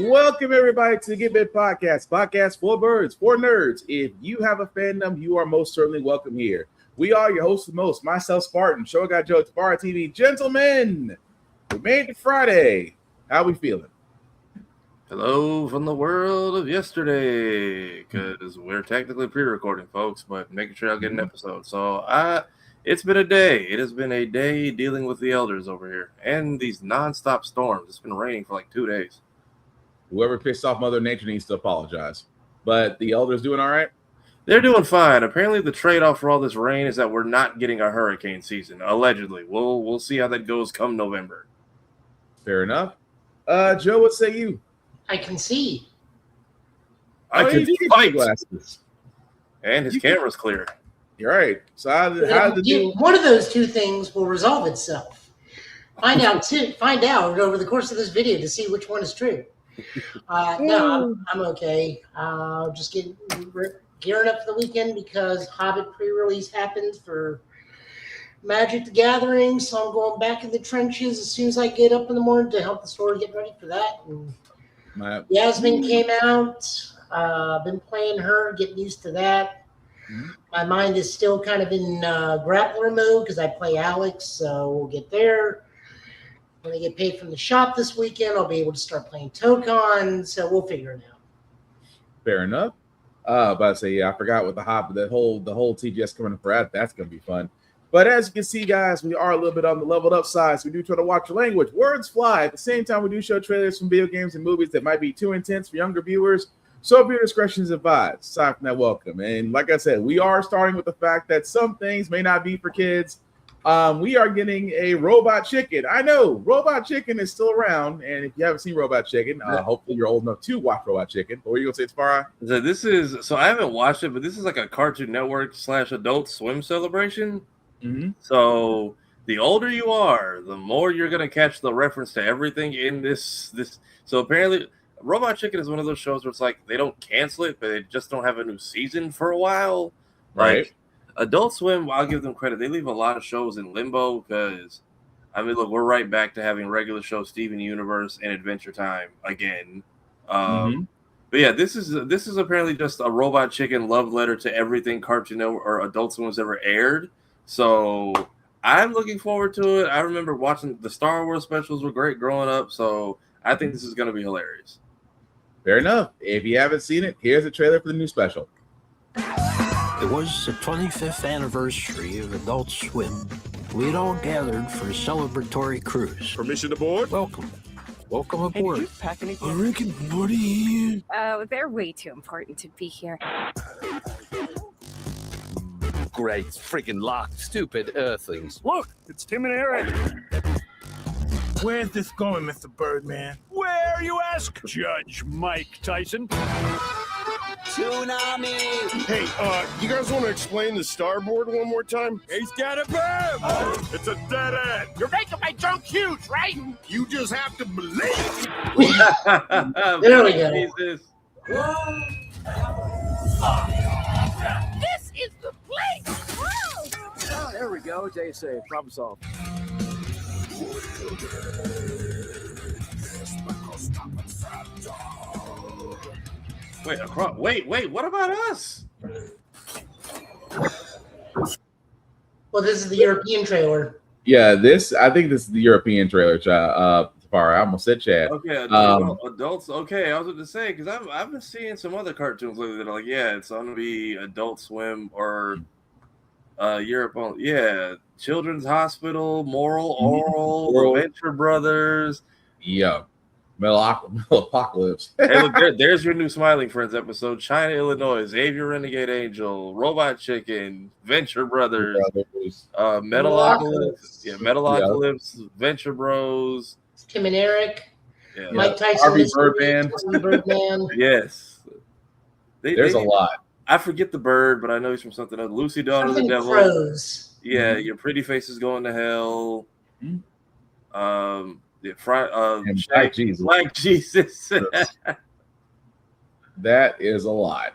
Welcome everybody to the Get Bit Podcast for birds, for nerds. If you have a fandom, you are most certainly welcome here. We are your hosts of most, myself, Spartan, Show Guy Joe, Tabara TV. Gentlemen, we made it Friday. How we feeling? Hello from the world of yesterday, because we're technically pre-recording, folks, but making sure I'll get an episode. So it's been a day. It has been a day dealing with the elders over here and these non-stop storms. It's been raining for like 2 days. Whoever pissed off Mother Nature needs to apologize. But the elders doing all right? They're doing fine. Apparently, the trade-off for all this rain is that we're not getting a hurricane season. Allegedly, we'll see how that goes come November. Fair enough. Joe, what say you? I can see. I can fight. Glasses. And his camera's clear. You're right. So how did one of those two things will resolve itself. Find out over the course of this video to see which one is true. No, I'm okay. Just gearing up for the weekend because Hobbit pre-release happened for Magic the Gathering, so I'm going back in the trenches as soon as I get up in the morning to help the store get ready for that. And Yasmin came out. Been playing her, getting used to that. Mm-hmm. My mind is still kind of in grappler mode because I play Alex, so we'll get there. When I get paid from the shop this weekend, I'll be able to start playing Tokon, so we'll figure it out. Fair enough. About to say, yeah, I forgot with the Hobbit, the whole TGS coming up for that. That's going to be fun. But as you can see, guys, we are a little bit on the leveled up side, so we do try to watch your language. Words fly. At the same time, we do show trailers from video games and movies that might be too intense for younger viewers. So viewer discretion is advised. Aside from that, welcome. And like I said, we are starting with the fact that some things may not be for kids. We are getting a Robot Chicken. I know Robot Chicken is still around, and if you haven't seen Robot Chicken, hopefully you're old enough to watch Robot Chicken. What were you gonna say, Tafara? So I haven't watched it, but this is like a Cartoon Network / Adult Swim celebration. Mm-hmm. So the older you are, the more you're gonna catch the reference to everything in this. So apparently, Robot Chicken is one of those shows where it's like they don't cancel it, but they just don't have a new season for a while. Right. Adult Swim, I'll give them credit. They leave a lot of shows in limbo because, I mean, look, we're right back to having regular shows, Steven Universe and Adventure Time again. But yeah, this is apparently just a Robot Chicken love letter to everything Cartoon Network or Adult Swim has ever aired. So I'm looking forward to it. I remember watching the Star Wars specials were great growing up, so I think this is going to be hilarious. Fair enough. If you haven't seen it, here's a trailer for the new special. It was the 25th anniversary of Adult Swim. We'd all gathered for a celebratory cruise. Permission to board? Welcome aboard. Hey, did you pack anything? Rick and Morty. Oh, they're way too important to be here. Great, freaking locked, stupid Earthlings. Look, it's Tim and Eric. Where's this going, Mr. Birdman? Where, you ask? Judge Mike Tyson. Tsunami! Hey, you guys want to explain the starboard one more time? He's got a bird! It's a dead end! You're making my junk huge, right? You just have to believe! There we go. This is the place! Oh, there we go. Jay safe. Problem solved. Wait, what about us? Well, this is the European trailer. Yeah, I think this is the European trailer, Tafara. I almost said Chad. Okay, adults. Okay, I was going to say, because I've been seeing some other cartoons lately that are like, yeah, it's going to be Adult Swim or Europe. Yeah, Children's Hospital, Oral, Venture Brothers. Yeah. Apocalypse. Hey, look, there's your new Smiling Friends episode. China, Illinois, Xavier Renegade Angel, Robot Chicken, Venture Brothers, Metalocalypse, Metalocalypse, Venture Bros, Tim and Eric, Mike Tyson, Harvey Birdman. Yes. There's a lot. I forget the bird, but I know he's from something else. Lucy Dawn of the Devil. Crows. Yeah, Your Pretty Face is Going to Hell. Black Jesus. That is a lot.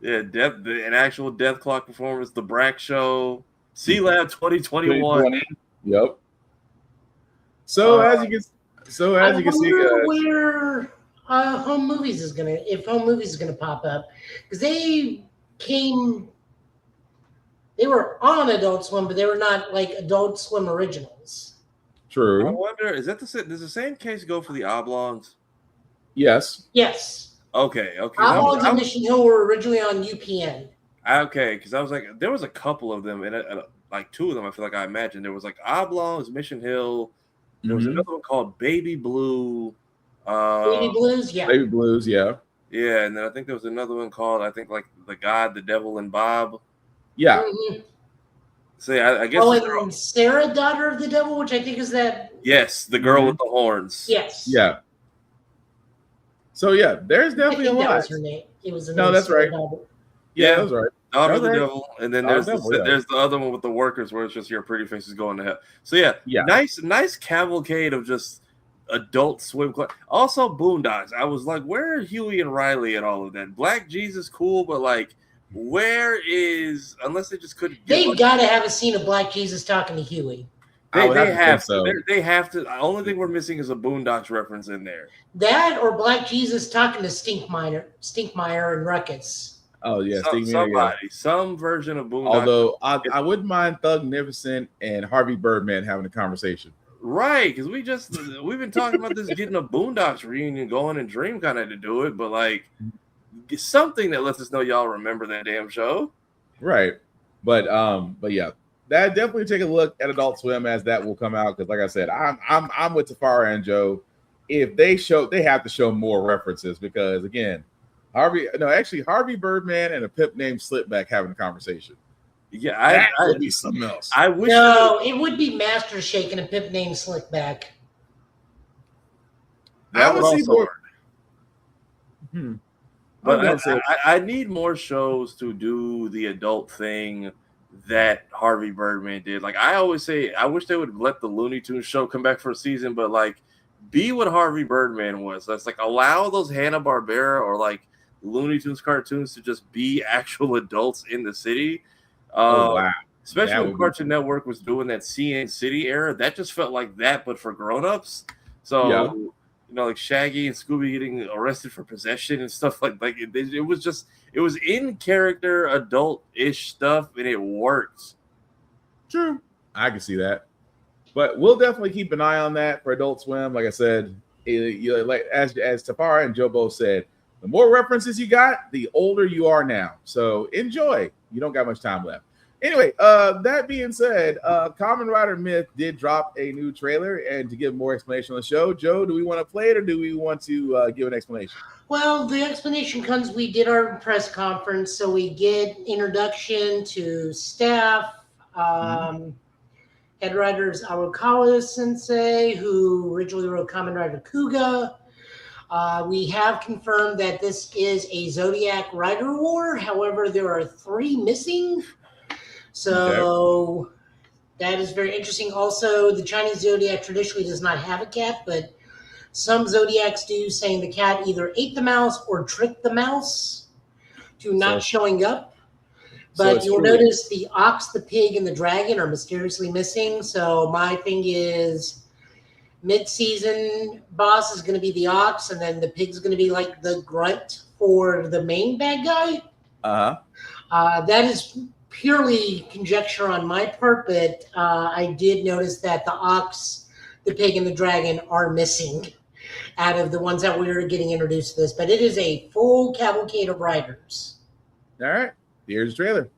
Yeah, an actual Death Clock performance, The Brack Show, C Lab 2021. Yep. So as you can see, where Home Movies is gonna pop up, because they were on Adult Swim, but they were not like Adult Swim originals. True. I wonder, is that does the same case go for the Oblongs? Yes. Yes. Okay. Oblongs and Mission Hill were originally on UPN. Okay, because I was like, there was a couple of them, and like two of them, I feel like I imagined there was like Oblongs, Mission Hill. There was another one called Baby Blue. Baby Blues, yeah. Baby Blues, yeah. Yeah, and then I think there was another one called, I think, like The God, the Devil, and Bob. Yeah. Mm-hmm. So yeah, I guess. Oh, and Sarah, Daughter of the Devil, which I think is that. Yes, the girl with the horns. Yes. Yeah. So yeah, there's definitely a lot. That was her name. It was. No, that's right. Yeah, that's right. Daughter of the Devil, and then there's there's the other one with the workers where it's just your pretty faces going to hell. So yeah, nice cavalcade of just Adult Swim. Also Boondocks. I was like, where are Huey and Riley and all of that? Black Jesus, cool, but like, where is, unless they just couldn't. They've got to have a scene of Black Jesus talking to Huey. They have to. They have to. The only thing we're missing is a Boondocks reference in there. That or Black Jesus talking to Stinkmeyer and Ruckus. Oh yeah, some version of Boondocks. Although I wouldn't mind Thugnificent and Harvey Birdman having a conversation. Right, because we've been talking about this getting a Boondocks reunion going, and Dream kind of to do it, but like something that lets us know y'all remember that damn show. Right, but yeah, that definitely take a look at Adult Swim as that will come out, because like I said, I'm with Tafara and Joe. If they have to show more references, because again, Harvey Birdman and a pimp named Slipback having a conversation. Yeah, that would be something else. I wish. No, it would be Master Shake and a pimp named Slickback. That would see more. But say I need more shows to do the adult thing that Harvey Birdman did. Like I always say, I wish they would let the Looney Tunes show come back for a season, but like be what Harvey Birdman was. That's like allow those Hanna-Barbera or like Looney Tunes cartoons to just be actual adults in the city. Wow. Especially when Cartoon Network was doing that CN City era, that just felt like that, but for grown-ups. So, you know, like Shaggy and Scooby getting arrested for possession and stuff like it was in character, adult-ish stuff, and it worked. True. I can see that. But we'll definitely keep an eye on that for Adult Swim. Like I said, like as Tafara and Joe both said, the more references you got, the older you are now. So enjoy. You don't got much time left. Anyway, that being said, Kamen Rider Myth did drop a new trailer, and to give more explanation on the show, Joe, do we want to play it or do we want to give an explanation? Well, the explanation comes, we did our press conference, so we get introduction to staff, head writers Arakawa Sensei, who originally wrote Kamen Rider Kuga. We have confirmed that this is a Zodiac Rider War. However, there are 3 missing. So that is very interesting. Also, the Chinese Zodiac traditionally does not have a cat, but some Zodiacs do, saying the cat either ate the mouse or tricked the mouse to not showing up. But you'll notice the ox, the pig, and the dragon are mysteriously missing. So my thing is, mid-season boss is going to be the ox, and then the pig's going to be like the grunt for the main bad guy. That is purely conjecture on my part, but I did notice that the ox, the pig, and the dragon are missing out of the ones that we are getting introduced to this. But it is a full cavalcade of riders. All right, here's the trailer.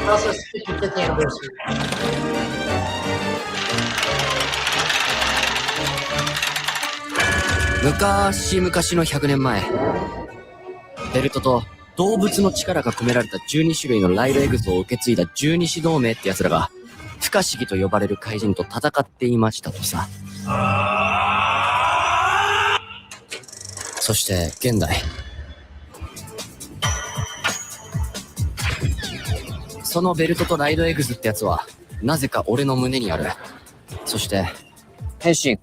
Also, it's 55th anniversary.昔の100年前、ベルトと動物の力が込められた12種類のライドエグゾを受け継いだ十二支同盟って奴らが不可思議と呼ばれる怪人と戦っていましたとさ。そして現代、そのベルトとライドエグズってやつはなぜか俺の胸にある。そして変身。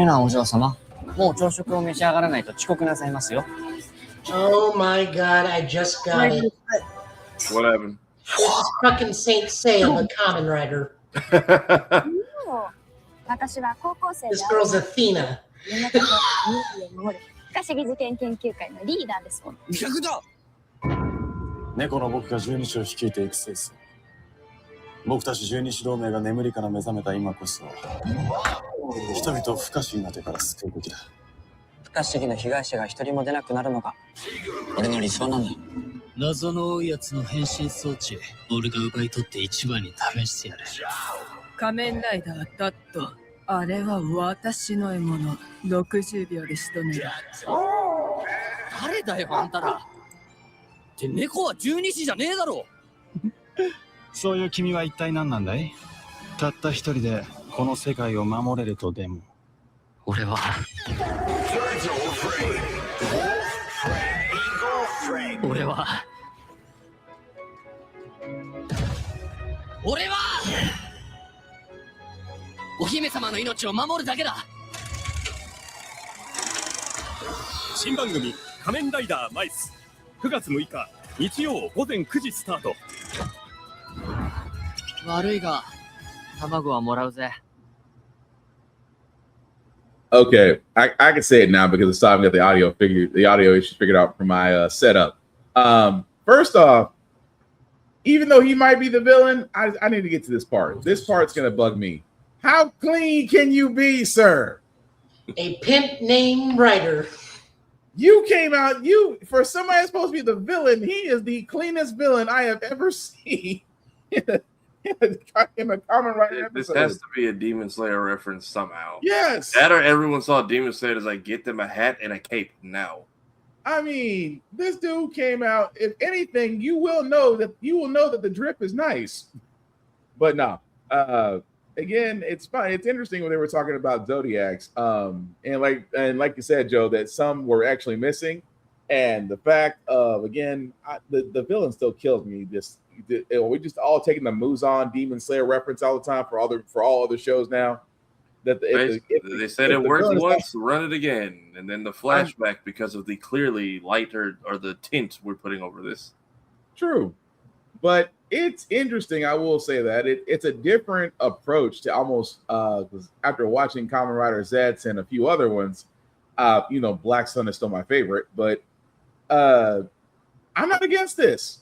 ケナお嬢様、もう朝食を召し上がらないと遅刻なさいますよ。Oh my god, I just got it. What happened? This is fucking Saint Seiya, the Kamen Rider. This girl's Athena. 不可思議事件研究会のリーダーですもん。逆だ。猫の僕が十二支を率いて育成する。僕たち十二支同盟が眠りから目覚めた今こそ、人々を不可思議な手から救うべきだ。不可思議の被害者が一人も出なくなるのが俺の理想なんだ。謎の多いやつの変身装置、俺が奪い取って一番に試してやる。仮面ライダーダット、あれは私の獲物。60秒で仕留める。誰だよあんたら。って猫は十二支じゃねえだろ。そういう君は一体何なんだい？たった一人でこの世界を守れるとでも。俺はお姫様の命を守るだけだ。新番組仮面ライダーマイス、9月6日日曜午前9時スタート。悪いが卵はもらうぜ。Okay, I can say it now because it's time to get the audio issues figured out for my setup. First off, even though he might be the villain, I need to get to this part. This part's gonna bug me. How clean can you be, sir? A pimp named Ryder. You came out, for somebody that's supposed to be the villain, he is the cleanest villain I have ever seen in a Kamen Rider episode. This has to be a Demon Slayer reference somehow. Yes. That or everyone saw Demon Slayer as like, get them a hat and a cape now. I mean, this dude came out. If anything, you will know that the drip is nice. But no. Again, it's fine. It's interesting when they were talking about Zodiacs. And like you said, Joe, that some were actually missing. And the fact of, again, the villain still kills me. We just all taking the Muzan Demon Slayer reference all the time for all other shows now. That they said it worked once, run it again, and then the flashback because of the clearly lighter or the tint we're putting over this. True, but it's interesting. I will say that it's a different approach to almost after watching Kamen Rider Zets and a few other ones. Black Sun is still my favorite, but I'm not against this.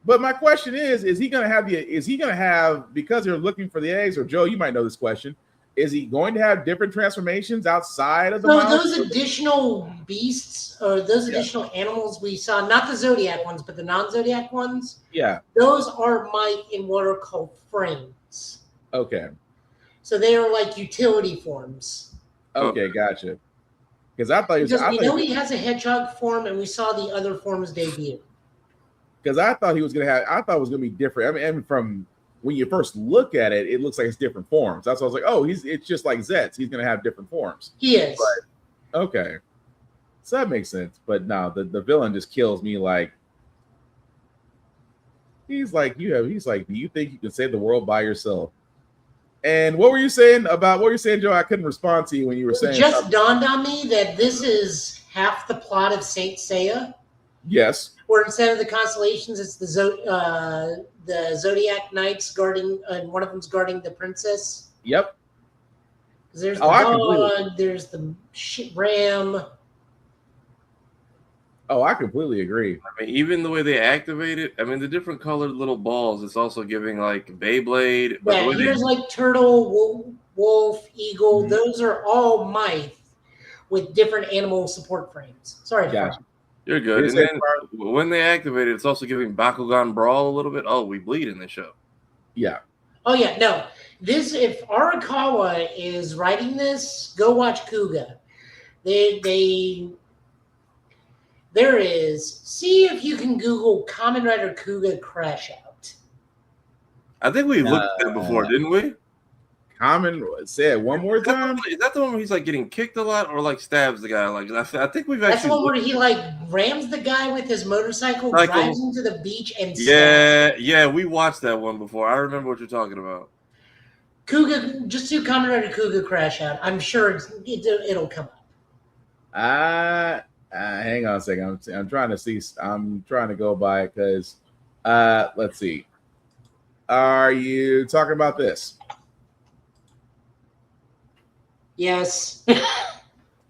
But my question is he going to have because they're looking for the eggs? Or Joe, you might know this question. Is he going to have different transformations outside of the mouse? Those additional beasts or those additional animals we saw, not the Zodiac ones, but the non-Zodiac ones. Yeah. Those are might in what are called frames. Okay. So they are like utility forms. Okay, gotcha. Because I thought he has a hedgehog form, and we saw the other forms debut. Because I thought it was going to be different. I mean, from when you first look at it, it looks like it's different forms. That's why I was like, oh, it's just like Zets. He's going to have different forms. He is. But, okay. So that makes sense. But no, the villain just kills me. Like, he's like, do you think you can save the world by yourself? And what were you saying, Joe? I couldn't respond to you when you were saying. It just dawned on me that this is half the plot of Saint Seiya. Yes. Where instead of the constellations, it's the Zodiac Knights guarding, and one of them's guarding the princess. Yep. There's the dog, there's the ram. Oh, I completely agree. I mean, even the way they activate it, I mean, the different colored little balls, it's also giving like Beyblade. Yeah, here's like turtle, wolf, eagle. Mm-hmm. Those are all Myth with different animal support frames. Sorry, gotcha. You're good. And then when they activate it, it's also giving Bakugan Brawl a little bit. Oh, we bleed in this show. Yeah. Oh, yeah. No. If Arakawa is writing this, go watch Kuga. See if you can Google Kamen Rider Kuga Crash Out. I think we looked at it before, didn't we? Say it one more time. Is that the one where he's like getting kicked a lot or like stabs the guy? Like I think we've actually. That's the one where he like rams the guy with his motorcycle, drives him to the beach, and stabs. Yeah, we watched that one before. I remember what you're talking about. Kuga, just do Kamen Rider Kuga Crash Out. I'm sure it'll come up. Hang on a second. I'm trying to see. I'm trying to go by it because let's see. Are you talking about this? Yes.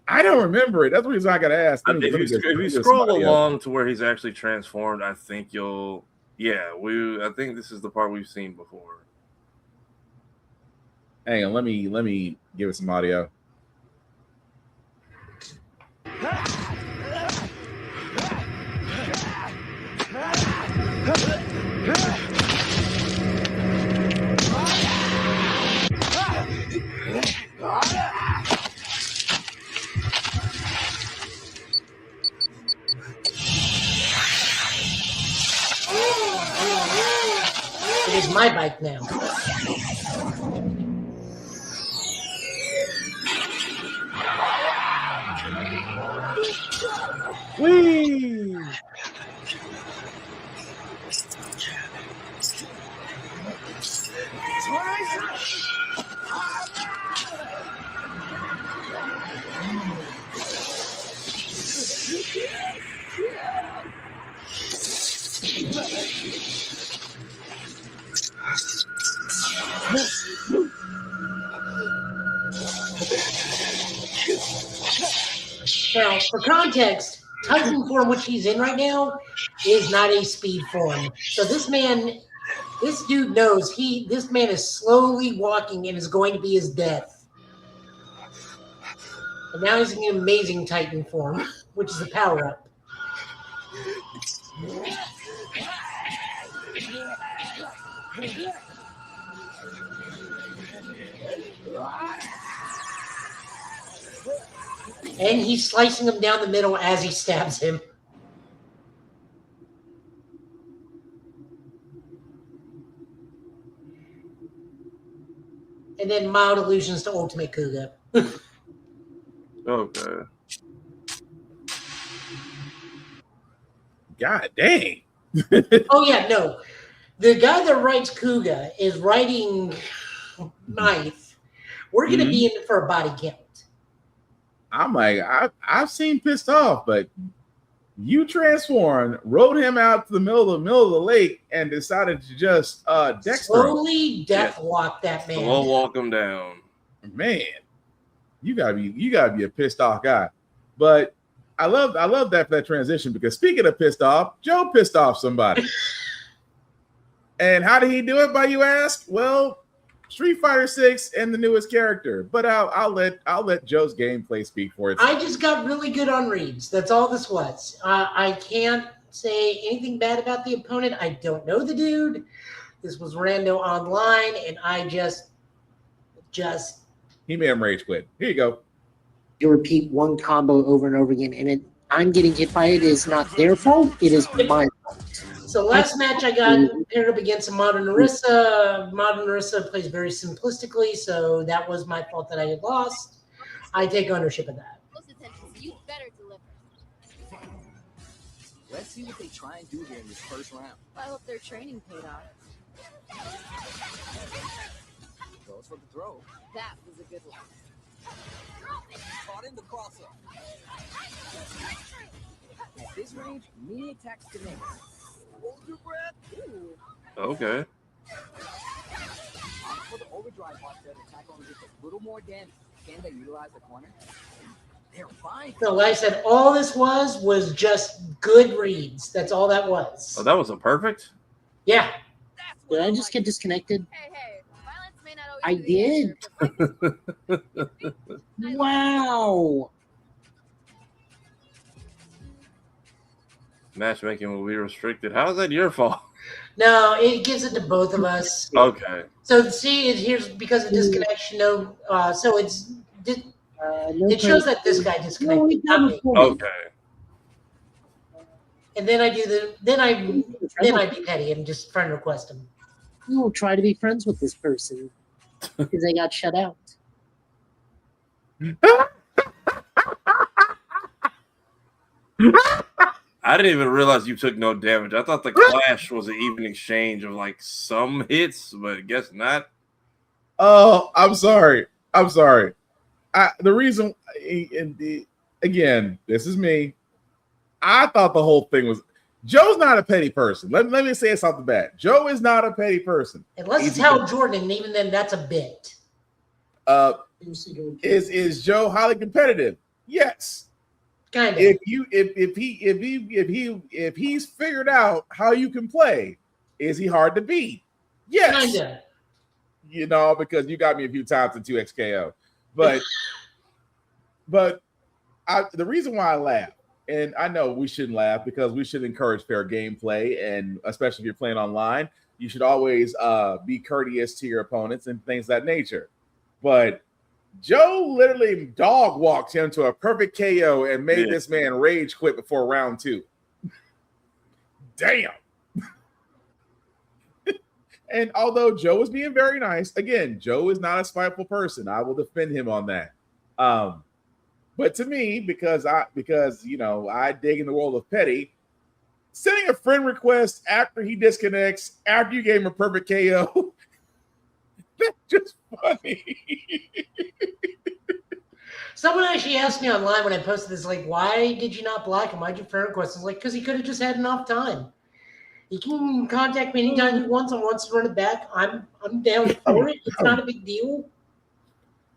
I don't remember it. That's the reason I got to ask. If you scroll along to where he's actually transformed, I think you'll. Yeah, I think this is the part we've seen before. Hang on, let me give it some audio. It is my bike now. Whee! Now, for context, Titan form, which he's in right now, is not a speed form. So this dude knows this man is slowly walking and is going to be his death. And now he's in an amazing Titan form, which is a power-up. And he's slicing him down the middle as he stabs him. And then mild allusions to Ultimate Kuga. Okay. God dang. Oh, yeah, no. The guy that writes Kuga is writing Knife. We're going to be in it for a body count. I'm like, I've seen Pissed Off, but you transformed, rode him out to the middle of the lake, and decided to just Dexter slowly deathlock that man. We'll walk him down. Man, you gotta be a pissed off guy. But I love that transition, because speaking of pissed off, Joe pissed off somebody. And how did he do it, by you ask? Well, Street Fighter 6 and the newest character, but I'll let Joe's gameplay speak for itself. I just got really good on reads. That's all this was. I can't say anything bad about the opponent. I don't know the dude. This was rando online, and I just he made him rage quit. Here you go. You repeat one combo over and over again, and I'm getting hit by it. It is not their fault. It is my fault. So last match I got paired up against a Modern Narissa. Modern Narissa plays very simplistically, so that was my fault that I had lost. I take ownership of that. You better deliver. Let's see what they try and do here in this first round. I hope their training paid off. Goes for the throw. That was a good one. Caught in the crosser. At this range, mini attacks to make. Hold your breath. Ooh. Okay. For the overdrive part, the attack only gets a little more damage. Can they utilize the corner? They're fine. So like I said, all this was just good reads. That's all that was. Oh, that was a perfect? Yeah. Did I just get disconnected? Hey, violence may not always I did. Wow. Matchmaking will be restricted. How is that your fault? No, it gives it to both of us. Okay. So see, here's because of disconnection. No, so it shows that this guy disconnected. Not me. Okay. And then I do then I be petty and just friend request him. You will try to be friends with this person because they got shut out. I didn't even realize you took no damage. I thought the clash was an even exchange of like some hits, but I guess not. Oh, I'm sorry. The reason, again, this is me. I thought the whole thing was Joe's not a petty person. Let me say this off the bat. Joe is not a petty person. Unless it's Hal Jordan, and even then, that's a bit. Is Joe highly competitive? Yes. Kind of. If he's figured out how you can play, is he hard to beat? Yes. Kind of. You know, because you got me a few times in 2XKO. But the reason why I laugh, and I know we shouldn't laugh because we should encourage fair gameplay, and especially if you're playing online, you should always be courteous to your opponents and things of that nature. But Joe literally dog walked him to a perfect KO and made this man rage quit before round 2. Damn. And although Joe was being very nice, again, Joe is not a spiteful person. I will defend him on that. But to me, because I dig in the world of petty, sending a friend request after he disconnects, after you gave him a perfect KO, that's just funny. Someone actually asked me online when I posted this, like, why did you not block him? Why'd you friend request? I was like, because he could have just had enough time. He can contact me anytime he wants and wants to run it back. I'm down for it. It's not a big deal.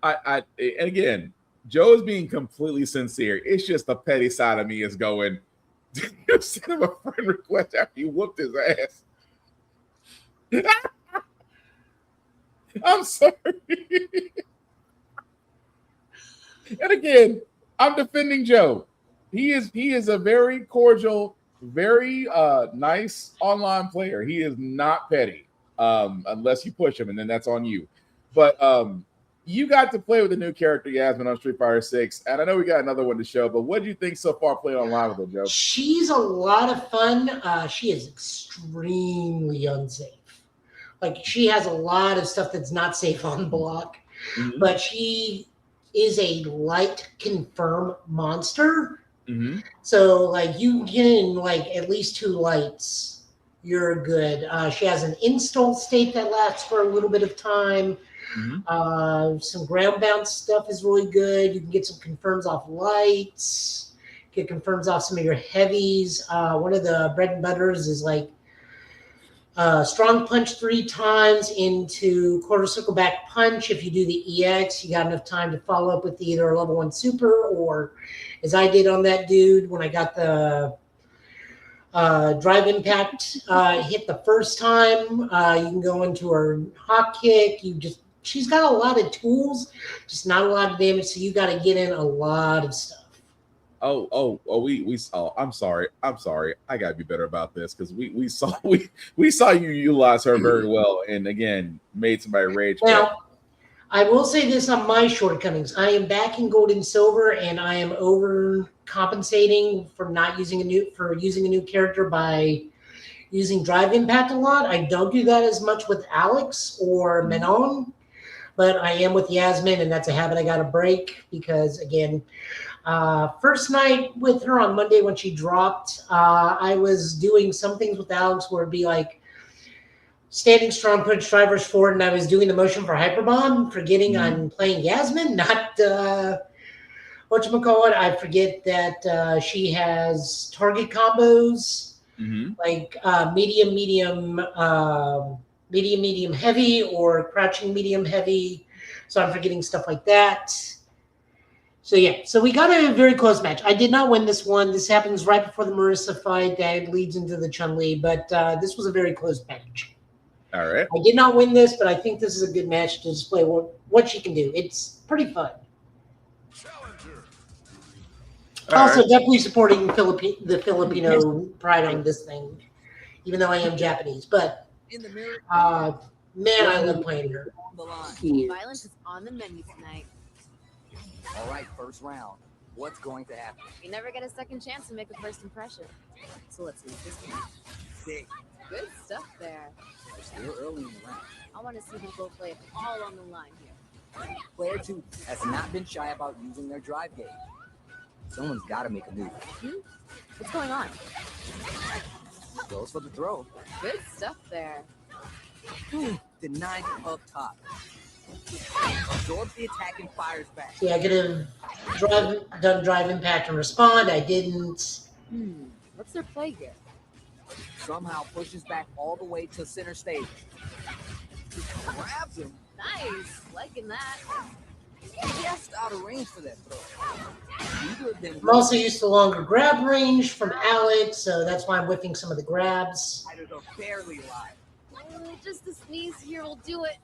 And again, Joe is being completely sincere. It's just the petty side of me is going, you sent him a friend request after you whooped his ass. I'm sorry. And again, I'm defending Joe. He is a very cordial, very nice online player. He is not petty, unless you push him, and then that's on you. But you got to play with a new character, Yasmin, on Street Fighter 6, and I know we got another one to show, but what do you think so far playing online with her, Joe? She's a lot of fun. She is extremely unsafe. Like, she has a lot of stuff that's not safe on block, but she is a light confirm monster. So, like, you get in, like, at least 2 lights, you're good. She has an install state that lasts for a little bit of time. Some ground bounce stuff is really good. You can get some confirms off lights, get confirms off some of your heavies. One of the bread and butters is like strong punch 3 times into quarter circle back punch. If you do the EX, you got enough time to follow up with either a level 1 super, or as I did on that dude when I got the drive impact hit the first time. You can go into her hot kick. She's got a lot of tools, just not a lot of damage. So you got to get in a lot of stuff. We saw. I'm sorry. I gotta be better about this because we saw you utilize her very well, and again made somebody rage. Now, I will say this on my shortcomings: I am back in gold and silver, and I am overcompensating for using a new character by using drive impact a lot. I don't do that as much with Alex or Menon, but I am with Yasmin, and that's a habit I got to break because, again, first night with her on Monday when she dropped, I was doing some things with Alex where it'd be like standing strong, punch drivers forward, and I was doing the motion for hyperbomb, forgetting I'm playing Yasmin, not whatchamacallit. I forget that she has target combos, like medium, heavy, or crouching medium heavy. So I'm forgetting stuff like that. So yeah, so we got a very close match. I did not win this one. This happens right before the Marissa fight that leads into the Chun-Li, but this was a very close match. All right. I did not win this, but I think this is a good match to display what she can do. It's pretty fun. Also, definitely supporting the Filipino pride on this thing, even though I am Japanese. But man, I love playing her. Violence is on the menu tonight. All right, first round. What's going to happen? You never get a second chance to make a first impression. So let's make this one. Big. Good stuff there. We're still early in the round. I want to see them both play it all on the line here. Player 2 has not been shy about using their drive gauge. Someone's got to make a move. What's going on? Goes for the throw. Good stuff there. Denied up top. Absorbs the attack and fires back. See, I could have done drive impact and respond. I didn't. What's their play here? Somehow pushes back all the way to center stage. Grabs him. Nice, liking that. Just out of range for that throw. Neither of them. I'm also used to longer grab range from Alex, so that's why I'm whipping some of the grabs. Fighters are barely alive. Just a sneeze here will do it.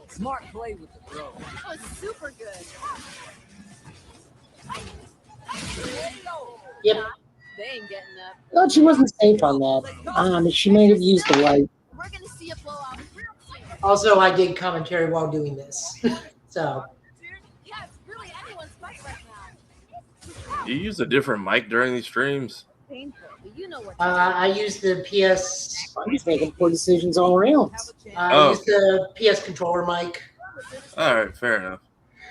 Smart play with the throw. That was super good. Yep. They ain't getting up. Thought she wasn't safe on that. She might have used the light. We're gonna see a blowout real soon. Also, I did commentary while doing this. So. Yeah, it's really anyone's fight right now. You use a different mic during these streams? Painful, but you know what. I used the PS. I'm just making poor decisions all around. I used the PS controller mic. All right, fair enough.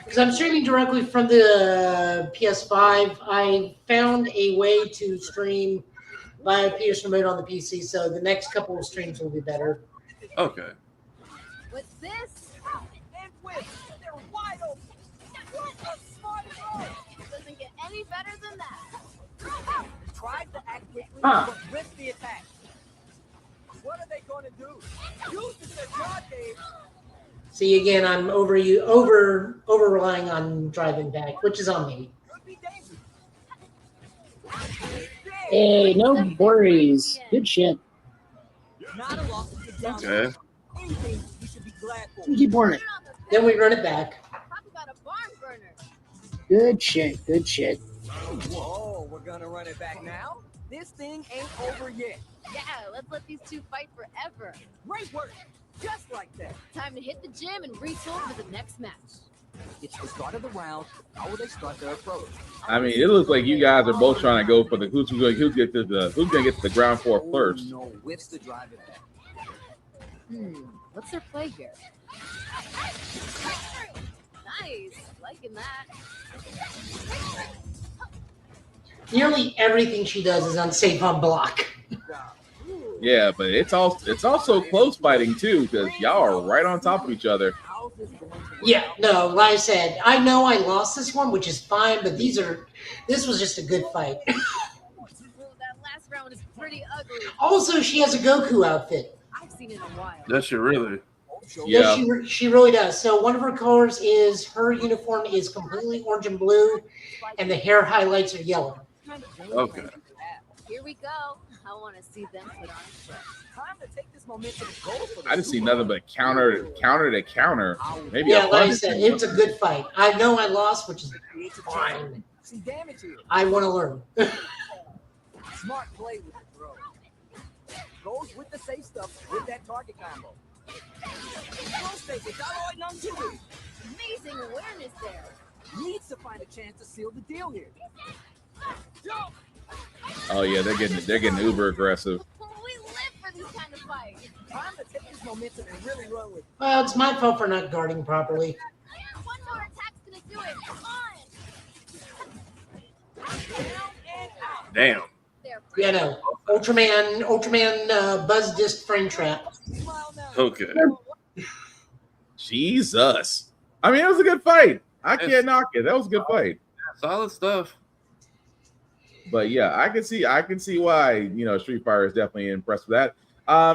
Because I'm streaming directly from the PS5. I found a way to stream via PS Remote on the PC, so the next couple of streams will be better. Okay. With this, and with they're wide open. What a smart throw. Doesn't get any better than that. Tried to act quickly, Huh. but risked the attack. What are they going to do? Use this as God gave. See, again, I'm over relying on drive impact, which is on me. Hey, no worries. Good shit. Not a loss of the down. Okay. Anything you should be glad for. Keep running. Then we run it back. Talk about a barn burner. Good shit. Good shit. Whoa, we're gonna run it back now? This thing ain't over yet. Yeah, let's let these two fight forever. Great work. Just like that. Time to hit the gym and retool for the next match. It's the start of the round. How will they start their approach? I mean, it looks like you guys are both trying to go for the who's gonna get to the ground floor first. No, whips the drive it back. What's their play here? Nice, liking that. Nearly everything she does is unsafe on block. Yeah, but it's also close fighting too, because y'all are right on top of each other. Yeah, no, like I said, I know I lost this one, which is fine, but this was just a good fight. That last round is pretty ugly. Also, she has a Goku outfit. I've seen it in a while. Does she really? Yeah. She really does. So one of her colors is her uniform is completely orange and blue, and the hair highlights are yellow. Okay. Here we go. I want to see them put on a show. Time to take this momentum and go for the I just see nothing but counter to counter. Maybe Yeah, a like I punch. said, it's a good fight. I know I lost, which is fine. See damage here. I want to learn. Smart play with the throw. Goes with the safe stuff with that target combo. Amazing awareness there. Needs to find a chance to seal the deal here. Oh yeah, they're getting uber aggressive. We live for these kind of fights. Time to take this momentum and really run with it. Well, it's my fault for not guarding properly. One more attack's gonna do it. Come on. Damn. Yeah, no. Ultraman Buzz Disc Frame Trap. Okay. Jesus. I mean, it was a good fight. I can't knock it. That was a good fight. Solid stuff. But yeah, I can see why, Street Fighter is definitely impressed with that.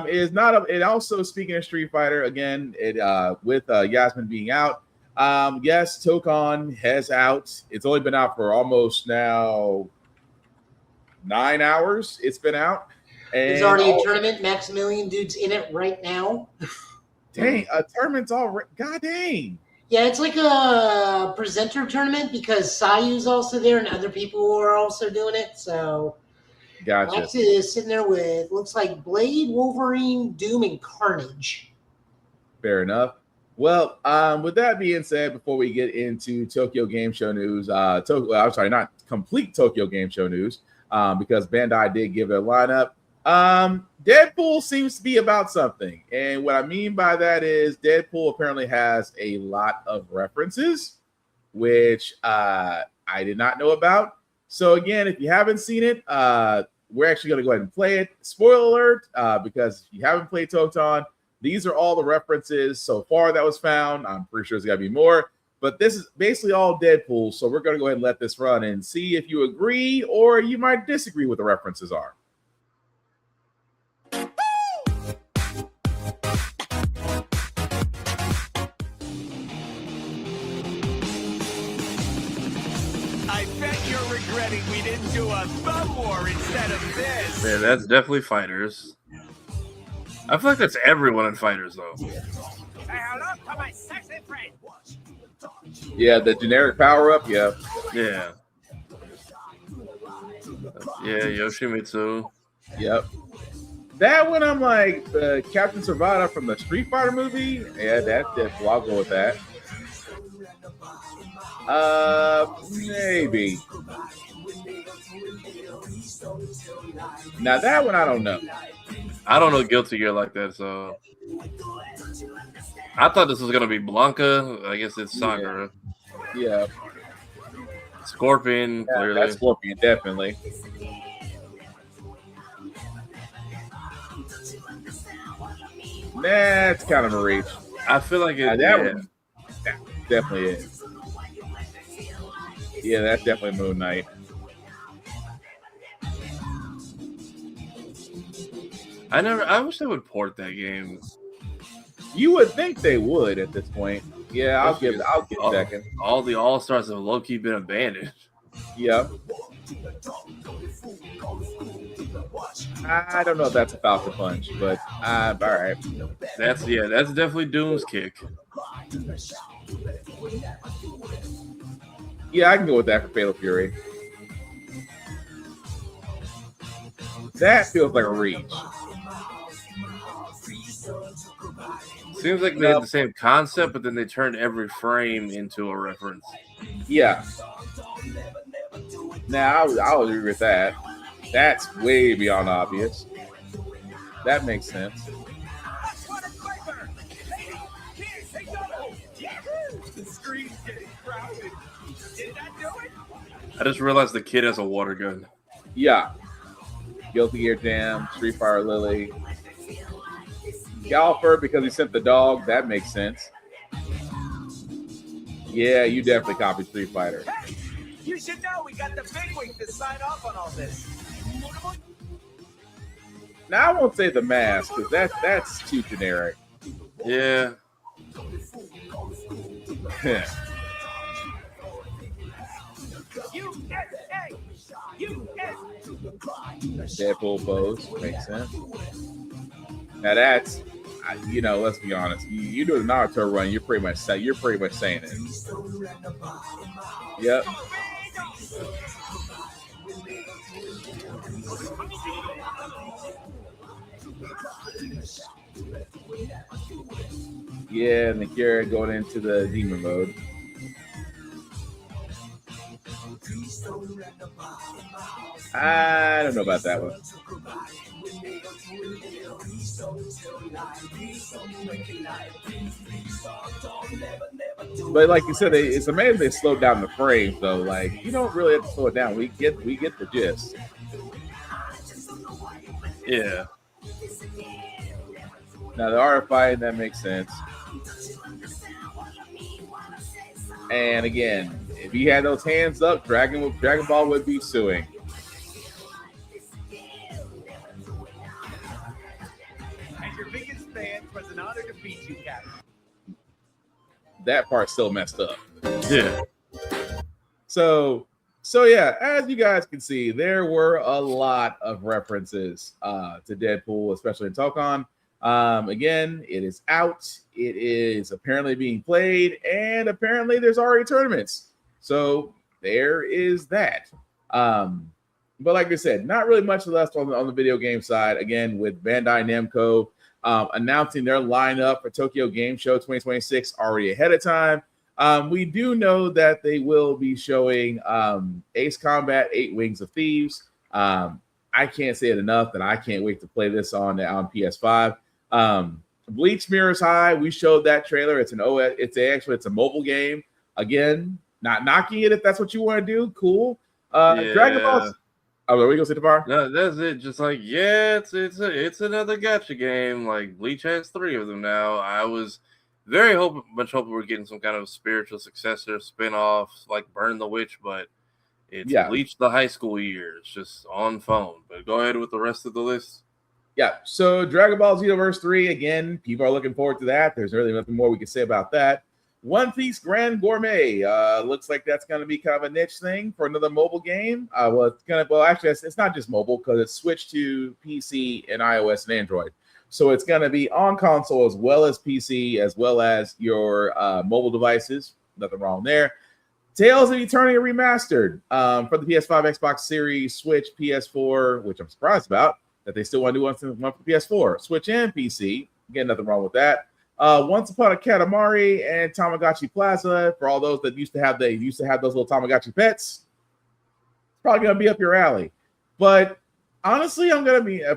It also, speaking of Street Fighter, again, with Yasmin being out, yes, Tokon has out. It's only been out for almost now 9 hours. It's been out. And There's already a tournament. Maximilian dude's in it right now. Dang, a tournament's already. God dang. Yeah, it's like a presenter tournament because Sayu's also there and other people are also doing it. So Gotcha. Max is sitting there with, looks like Blade, Wolverine, Doom, and Carnage. Fair enough. Well, with that being said, before we get into Tokyo Game Show news, I'm sorry, not complete Tokyo Game Show news, because Bandai did give their lineup. Deadpool seems to be about something. And what I mean by that is Deadpool apparently has a lot of references, which I did not know about. So again, if you haven't seen it, we're actually going to go ahead and play it. Spoiler alert, because if you haven't played Toton, These are all the references so far that was found. I'm pretty sure there's got to be more, but this is basically all Deadpool. So we're going to go ahead and let this run and see if you agree or you might disagree with the references are. I bet you're regretting we didn't do a thumb war instead of this. Yeah, that's definitely Fighters. I feel like that's everyone in Fighters, though. Say hello to my sexy friend. Yeah, the generic power-up, yeah. Yeah. Yeah, Yoshimitsu. Yep. That one, I'm like, Captain Servada from the Street Fighter movie. Yeah, that's Deadpool. I'll go with that. Maybe. Now that one I don't know. I don't know Guilty Gear like that, so I thought this was gonna be Blanca. I guess it's Sakura. Yeah. Scorpion, Yeah, clearly. that's Scorpion, definitely. That's kind of a reach. I feel like it. That one, that definitely is. Yeah, that's definitely Moon Knight. I wish they would port that game. You would think they would at this point. Yeah, I'll give a second. All the All-Stars have low-key been abandoned. Yeah. I don't know if that's a Falcon Punch, but all right. That's definitely Doom's kick. Yeah, I can go with that for Fatal Fury. That feels like a reach. Seems like they had the same concept, but then they turned every frame into a reference. Yeah. Now, I'll agree with that. That's way beyond obvious. That makes sense. I just realized the kid has a water gun. Yeah. Guilty Gear Jam, Street Fighter Lily. Galfer, because he sent the dog, that makes sense. Yeah, you definitely copied Street Fighter. Hey, you should know we got the bigwigs to sign off on all this. Now, I won't say the mask, because that's too generic. Yeah. Deadpool pose makes sense. Now that's, let's be honest. You do the Naruto run, you're pretty much saying it. Yep. Yeah, and the Kira going into the demon mode. I don't know about that one. But like you said, it's amazing they slowed down the frames though. Like, you don't really have to slow it down. We get the gist. Yeah. Now the art of fighting, that makes sense. And again, if he had those hands up, Dragon Ball would be suing. As your biggest fan, it was an honor to meet you, Captain. That part still messed up. Yeah. So yeah, as you guys can see, there were a lot of references to Deadpool, especially in Tokon. Again, it is out. It is apparently being played, and apparently there's already tournaments. So there is that. But like I said, not really much left on the video game side. Again, with Bandai Namco announcing their lineup for Tokyo Game Show 2026 already ahead of time. We do know that they will be showing Ace Combat 8 Wings of Thieves. I can't say it enough that I can't wait to play this on PS5. Bleach Mirrors High, we showed that trailer. It's a mobile game. Again, not knocking it if that's what you want to do. Cool. Yeah. Oh, are we gonna say the bar? No, that's it. Just like, yeah, it's another gacha game. Like Bleach has 3 of them now. I was very much hoping we're getting some kind of spiritual successor spinoff, like Burn the Witch, but it's Bleach the high school years, just on phone. But go ahead with the rest of the list. Yeah, so Dragon Ball Xenoverse 3, again, people are looking forward to that. There's really nothing more we can say about that. One Piece Grand Gourmet. Looks like that's going to be kind of a niche thing for another mobile game. Actually, it's not just mobile because it's switched to PC and iOS and Android. So it's going to be on console as well as PC, as well as your mobile devices. Nothing wrong there. Tales of Eternity Remastered for the PS5, Xbox Series, Switch, PS4, which I'm surprised about, that they still want to do one for PS4, Switch, and PC. Again, nothing wrong with that. Once Upon a Katamari and Tamagotchi Plaza for all those that used to have those little Tamagotchi pets. It's probably gonna be up your alley. But honestly,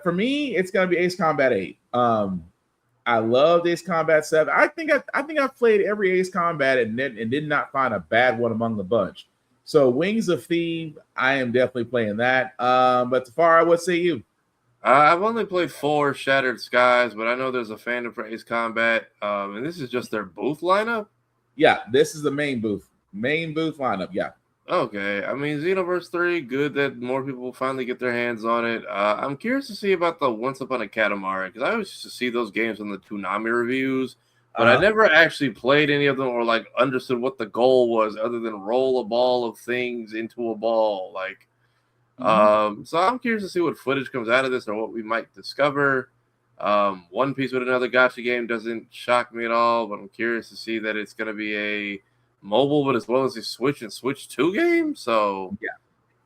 for me, it's gonna be Ace Combat 8. I loved Ace Combat 7. I think I've played every Ace Combat and did not find a bad one among the bunch. So Wings of Thief, I am definitely playing that. But Tafara, what say you? I've only played 4 Shattered Skies, but I know there's a fandom for Ace Combat, and this is just their booth lineup? Yeah, this is the main booth lineup, yeah. Okay, I mean, Xenoverse 3, good that more people will finally get their hands on it. I'm curious to see about the Once Upon a Katamari, because I always used to see those games in the Toonami reviews, but I never actually played any of them or, like, understood what the goal was other than roll a ball of things into a ball, like... So I'm curious to see what footage comes out of this or what we might discover. One Piece with another gacha game doesn't shock me at all, but I'm curious to see that it's going to be a mobile, but as well as a Switch and Switch 2 game. So yeah,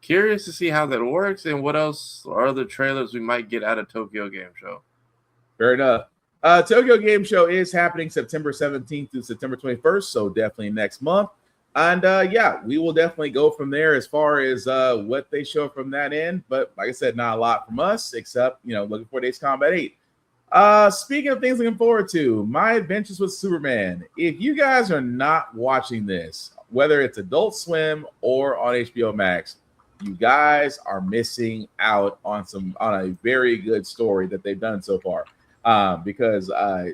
curious to see how that works and what else or other trailers we might get out of Tokyo Game Show. Fair enough. Tokyo Game Show is happening September 17th through September 21st, so definitely next month. And yeah, we will definitely go from there as far as what they show from that end. But like I said, not a lot from us, except, looking for Ace Combat 8. Speaking of things looking forward to, My Adventures with Superman. If you guys are not watching this, whether it's Adult Swim or on HBO Max, you guys are missing out on a very good story that they've done so far. Because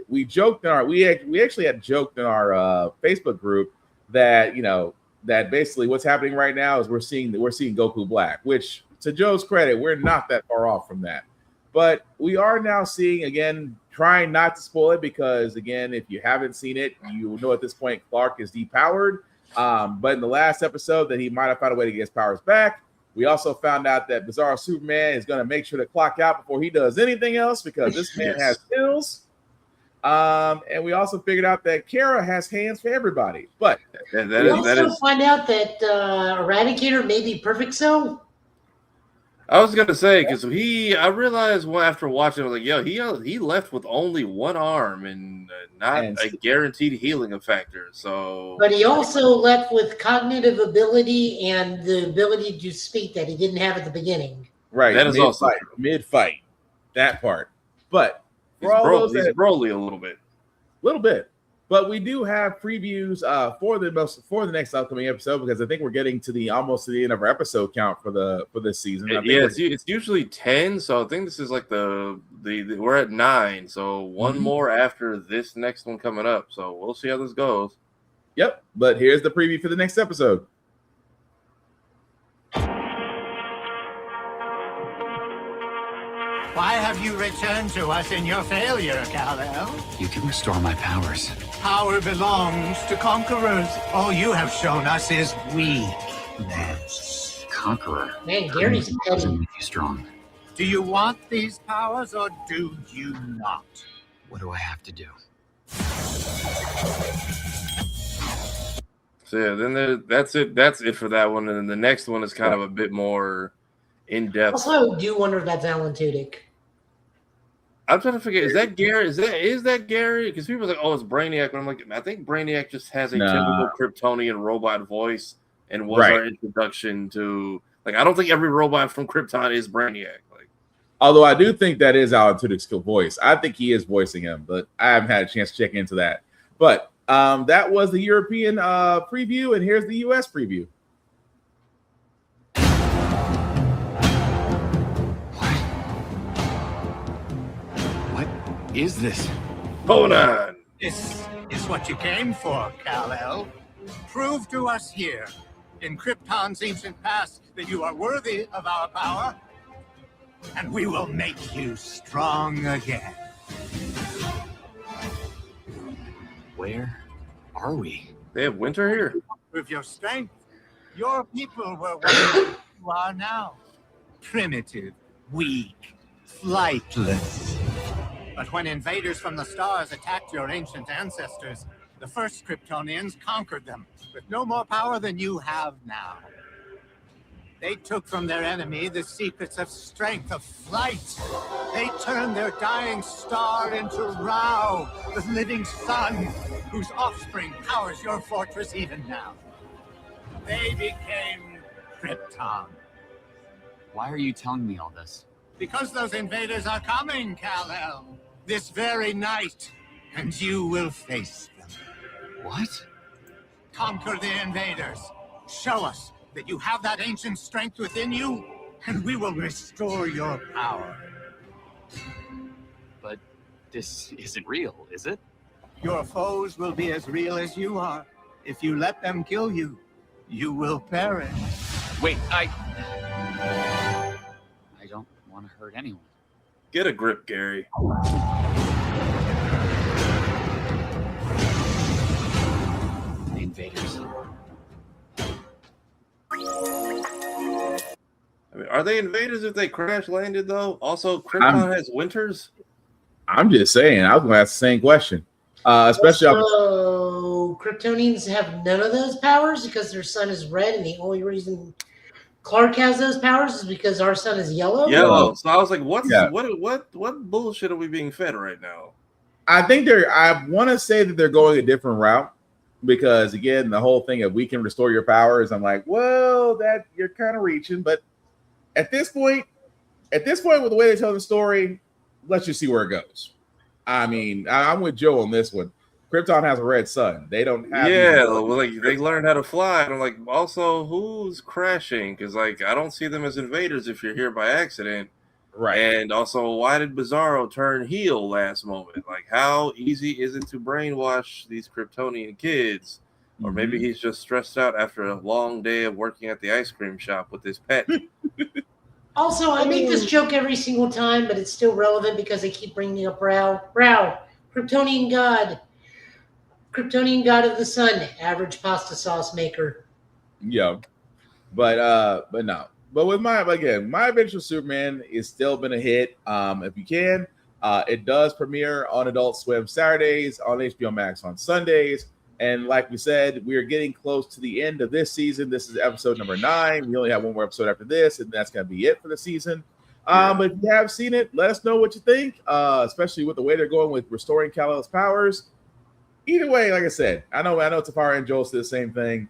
we actually had joked in our Facebook group that that basically what's happening right now is we're seeing Goku Black, which to Joe's credit, we're not that far off from that. But we are now seeing, again, trying not to spoil it, because again, if you haven't seen it, you know at this point Clark is depowered. But in the last episode that he might have found a way to get his powers back. We also found out that Bizarro Superman is going to make sure to clock out before he does anything else, because this man has skills. And we also figured out that Kara has hands for everybody. But we also find out that Eradicator may be Perfect Cell. I was gonna say, because I realized after watching, I was like, yo, he left with only one arm and not a guaranteed healing factor. So, but he also left with cognitive ability and the ability to speak that he didn't have at the beginning. Right, that is also mid-fight, that part. But he's Broly a little bit. But we do have previews for the next upcoming episode, because I think we're getting to almost to the end of our episode count for this season. It's usually 10, so I think this is like the we're at 9, so one more after this next one coming up. So we'll see how this goes. Yep, but here's the preview for the next episode. Why have you returned to us in your failure, Kal-El? You can restore my powers. Power belongs to conquerors. All you have shown us is weakness. Conqueror. Man, Gary's doesn't make you strong. Do you want these powers or do you not? What do I have to do? So yeah, then that's it. That's it for that one, and then the next one is kind of a bit more in depth. Also, I do wonder if that's Alan Tudyk. I'm trying to figure, is that Gary? Is that Gary? Because people are like, oh, it's Brainiac. But I'm like, I think Brainiac just has a typical Kryptonian robot voice and was our introduction to, like, I don't think every robot from Krypton is Brainiac. Like, although I do think that is Alan Tudyk's voice. I think he is voicing him, but I haven't had a chance to check into that. But that was the European preview, and here's the US preview. is this? Hold on. This is what you came for, Kal-El. Prove to us here, in Krypton's ancient past, that you are worthy of our power, and we will make you strong again. Where are we? They have winter here. With your strength, your people were what you are now. Primitive, weak, flightless. But when invaders from the stars attacked your ancient ancestors, the first Kryptonians conquered them with no more power than you have now. They took from their enemy the secrets of strength, of flight. They turned their dying star into Rao, the living sun, whose offspring powers your fortress even now. They became Krypton. Why are you telling me all this? Because those invaders are coming, Kal-El. This very night, and you will face them. What? Conquer the invaders. Show us that you have that ancient strength within you, and we will restore your power. But this isn't real, is it? Your foes will be as real as you are. If you let them kill you, you will perish. Wait, I don't want to hurt anyone. Get a grip, Gary. The invaders. I mean, are they invaders if they crash landed though? Also, Krypton has winters. I'm just saying. I was going to ask the same question. Especially so Kryptonians have none of those powers because their sun is red, and the only reason Clark has those powers is because our sun is yellow. Yellow. So I was like, what bullshit are we being fed right now? I think I want to say that they're going a different route because again, the whole thing of we can restore your powers. I'm like, well, that you're kind of reaching, but at this point, with the way they tell the story, let's just see where it goes. I mean, I'm with Joe on this one. Krypton has a red sun. They don't have. Yeah, like they learned how to fly. And I'm like, also, who's crashing? Because like I don't see them as invaders if you're here by accident. Right. And also, why did Bizarro turn heel last moment? Like, how easy is it to brainwash these Kryptonian kids? Or maybe he's just stressed out after a long day of working at the ice cream shop with his pet. Also, I make this joke every single time, but it's still relevant because they keep bringing up Rao, Kryptonian god of the sun, average pasta sauce maker. Yeah, but no. But with my Adventure Superman is still been a hit. If you can, it does premiere on Adult Swim Saturdays, on HBO Max on Sundays. And like we said, we are getting close to the end of this season. This is episode number 9. We only have one more episode after this, and that's going to be it for the season. But if you have seen it, let us know what you think, especially with the way they're going with restoring Kal-El's powers. Either way, like I said, I know Tafara and Joel said the same thing.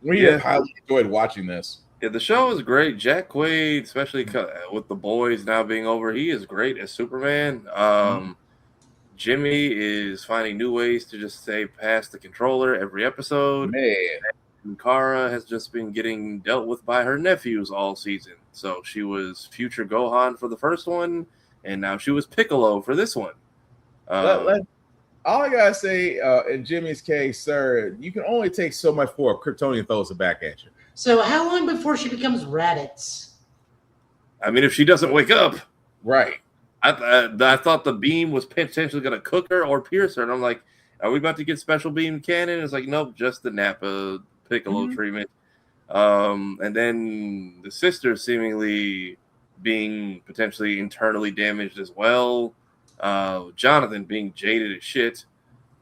We highly enjoyed watching this. Yeah, the show is great. Jack Quaid, especially with the boys now being over, he is great as Superman. Jimmy is finding new ways to just stay past the controller every episode. Man. And Kara has just been getting dealt with by her nephews all season. So she was future Gohan for the first one, and now she was Piccolo for this one. All I gotta say, in Jimmy's case, sir, you can only take so much for a Kryptonian throws it back at you. So how long before she becomes Raditz? I mean, if she doesn't wake up. Right. I thought the beam was potentially going to cook her or pierce her. And I'm like, are we about to get special beam cannon? It's like, nope, just the Nappa Piccolo treatment. And then the sister seemingly being potentially internally damaged as well. Jonathan being jaded as shit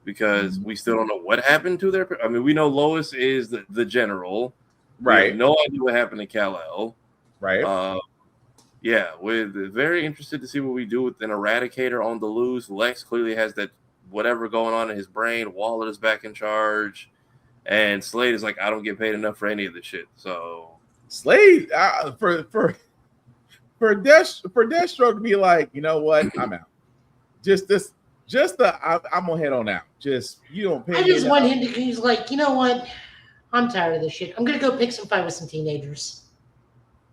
because we still don't know what happened to their. I mean, we know Lois is the general. Right. We have no idea what happened to Kal-El. Right. Yeah, we're very interested to see what we do with an Eradicator on the loose. Lex clearly has that whatever going on in his brain. Waller is back in charge. And Slade is like, I don't get paid enough for any of this shit. So Slade, for Deathstroke to be like, you know what? I'm out. I'm gonna head on out. Just you don't pay. I just want him to. He's like, you know what? I'm tired of this shit. I'm gonna go pick some fight with some teenagers.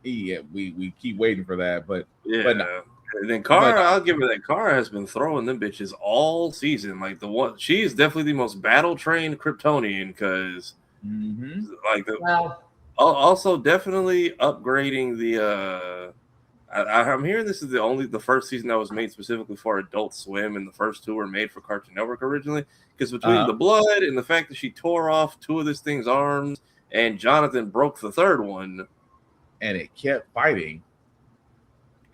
Yeah, we keep waiting for that, but no. And then Kara, I'll give her that. Kara has been throwing them bitches all season. Like she's definitely the most battle trained Kryptonian because, like also definitely upgrading the. I'm hearing this is the first season that was made specifically for Adult Swim, and the first two were made for Cartoon Network originally. Because between the blood and the fact that she tore off two of this thing's arms, and Jonathan broke the third one, and it kept fighting.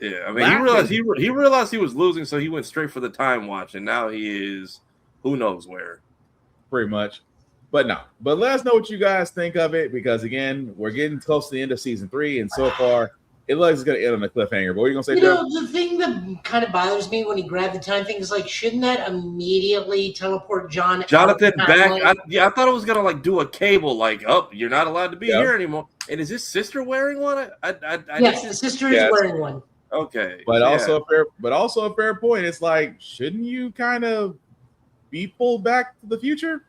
Yeah, I mean, he realized he was losing, so he went straight for the time watch, and now he is who knows where. Pretty much. But let us know what you guys think of it, because again, we're getting close to the end of season 3, and so far it looks like it's going to end on a cliffhanger. But what are you going to say, Joe? The thing that kind of bothers me when he grabbed the time thing is like, shouldn't that immediately teleport Jonathan back? I thought it was going to do a cable, you're not allowed to be here anymore. And is his sister wearing one? Yes, the sister is wearing one. Okay, but also a fair point. It's like, shouldn't you kind of be pulled back to the future?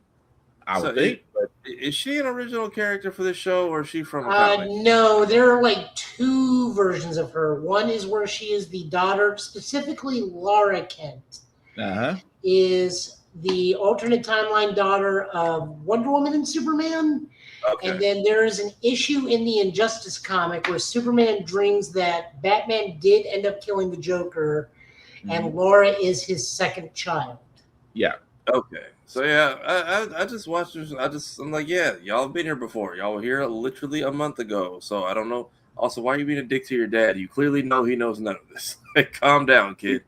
I would think. Is she an original character for this show, or is she from a comic? No, there are two versions of her. One is where she is the daughter, specifically Laura Kent, is the alternate timeline daughter of Wonder Woman and Superman. Okay. And then there is an issue in the Injustice comic where Superman dreams that Batman did end up killing the Joker, and Laura is his second child. Yeah. Okay. So I just watched this. I'm like, yeah, y'all have been here before. Y'all were here literally a month ago. So I don't know. Also, why are you being a dick to your dad? You clearly know he knows none of this. Calm down, kid.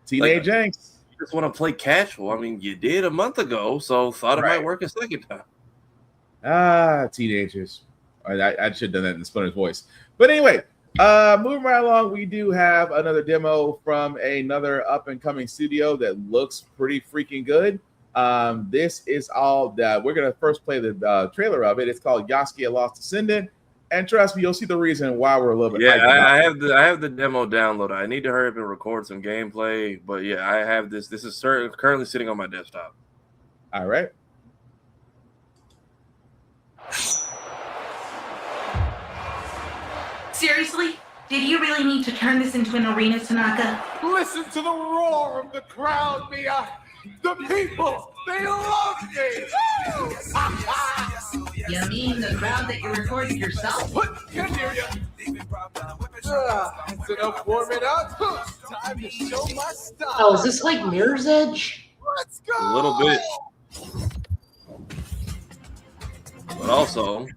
Teenage angst. You just want to play casual. I mean, you did a month ago, so thought it might work a second time. Teenagers. I should have done that in Splinter's voice. But anyway, moving right along, we do have another demo from another up-and-coming studio that looks pretty freaking good. This is all that we're going to first play the trailer of it. It's called Yasuke: A Lost Descendant. And trust me, you'll see the reason why we're a little bit. I have the demo downloaded. I need to hurry up and record some gameplay. But yeah, I have this. This is currently sitting on my desktop. All right. Seriously? Did you really need to turn this into an arena, Tanaka? Listen to the roar of the crowd, Mia. The people, they love me. You mean the crowd that you recorded yourself? Can't hear you. That's enough warming up. Time to show my style. Oh, is this like Mirror's Edge? Let's go. A little bit. But also.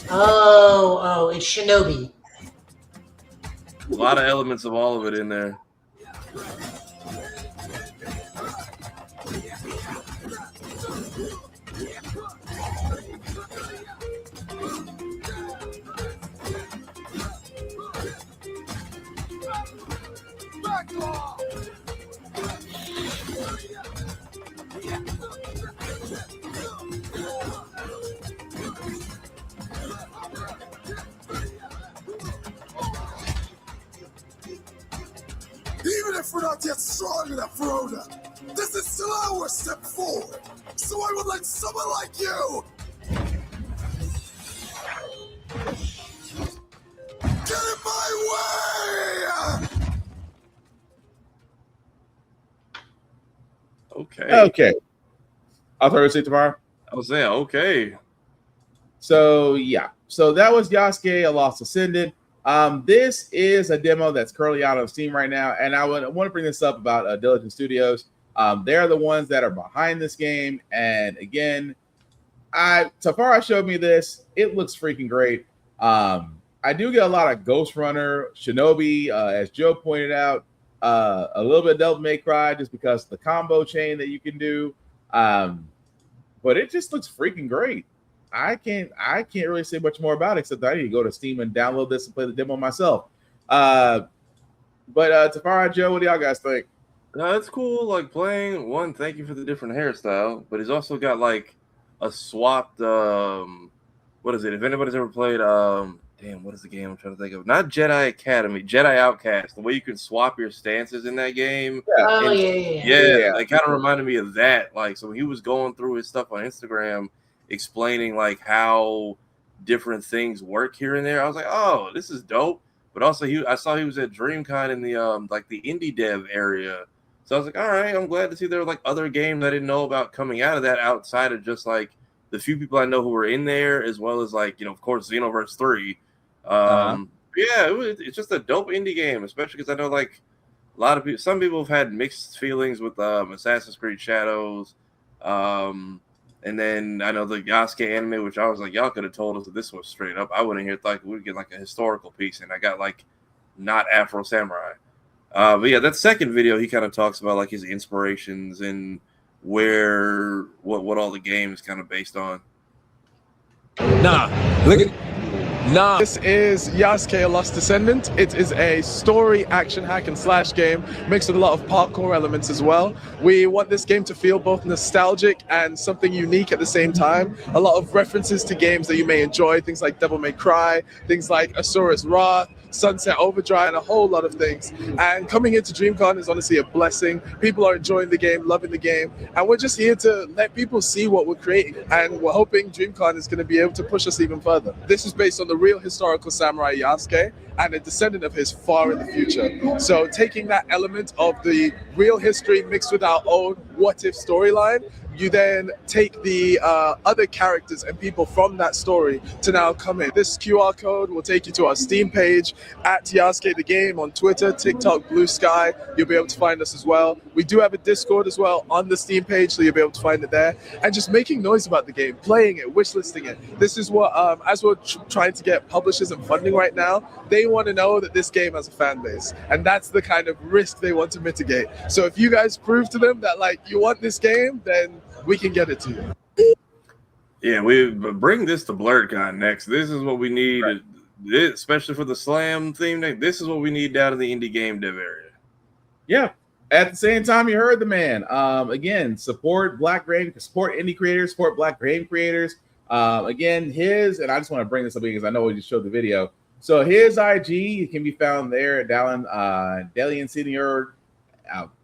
Oh, it's Shinobi. A lot of elements of all of it in there. Even if we're not yet strong enough for Oda, this is still our step forward. So I would like someone like you. Get in my way! Okay. I'll throw it to tomorrow. I was saying, okay. So yeah. So that was Yasuke: A Lost Descendant. This is a demo that's currently out on Steam right now, and I want to bring this up about Diligent Studios. They're the ones that are behind this game, and again, Tafara showed me this. It looks freaking great. I do get a lot of Ghost Runner, Shinobi, as Joe pointed out, a little bit of Devil May Cry, just because of the combo chain that you can do. But it just looks freaking great. I can't really say much more about it, except that I need to go to Steam and download this and play the demo myself. But Tafara, Joe, what do y'all guys think? No, it's cool. Like playing one. Thank you for the different hairstyle, but he's also got like a swapped. What is it? If anybody's ever played, what is the game I'm trying to think of? Not Jedi Academy, Jedi Outcast. The way you can swap your stances in that game. Yeah. It kind of reminded me of that. Like, so when he was going through his stuff on Instagram, explaining like how different things work here and there, I was like, oh, this is dope. but also I saw he was at DreamCon in the like the indie dev area. So I was like, all right, I'm glad to see there were like other games I didn't know about coming out of that outside of just like the few people I know who were in there, as well as like, you know, of course, Xenoverse 3. Yeah, it's just a dope indie game, especially because I know like a lot of people, some people have had mixed feelings with Assassin's Creed Shadows. And then I know the Yasuke anime, which I was like, y'all could have told us that this was straight up. I wouldn't hear thought we'd get like a historical piece, and I got like not Afro Samurai. But yeah, that second video, he kind of talks about like his inspirations and what all the game is kind of based on. Nah, look at. Nah. This is Yasuke, A Lost Descendant. It is a story action hack and slash game mixed with a lot of parkour elements as well. We want this game to feel both nostalgic and something unique at the same time. A lot of references to games that you may enjoy, things like Devil May Cry, things like Asura's Wrath, Sunset Overdrive, and a whole lot of things. And coming into DreamCon is honestly a blessing. People are enjoying the game, loving the game, and we're just here to let people see what we're creating. And we're hoping DreamCon is going to be able to push us even further. This is based on the real historical samurai Yasuke and a descendant of his far in the future. So taking that element of the real history mixed with our own what-if storyline, you then take the other characters and people from that story to now come in. This QR code will take you to our Steam page at Yasuke the Game on Twitter, TikTok, Blue Sky. You'll be able to find us as well. We do have a Discord as well on the Steam page, so you'll be able to find it there. And just making noise about the game, playing it, wishlisting it. This is what, as we're trying to get publishers and funding right now, they want to know that this game has a fan base. And that's the kind of risk they want to mitigate. So if you guys prove to them that like you want this game, then we can get it to you. Yeah, we bring this to BlurredCon next. This is what we need, right, especially for the Slam theme. This is what we need down in the indie game dev area. Yeah. At the same time, you heard the man. Again, support Black game, support indie creators, support Black game creators. Again, and I just want to bring this up because I know we just showed the video. So his IG can be found there at Dalian Senior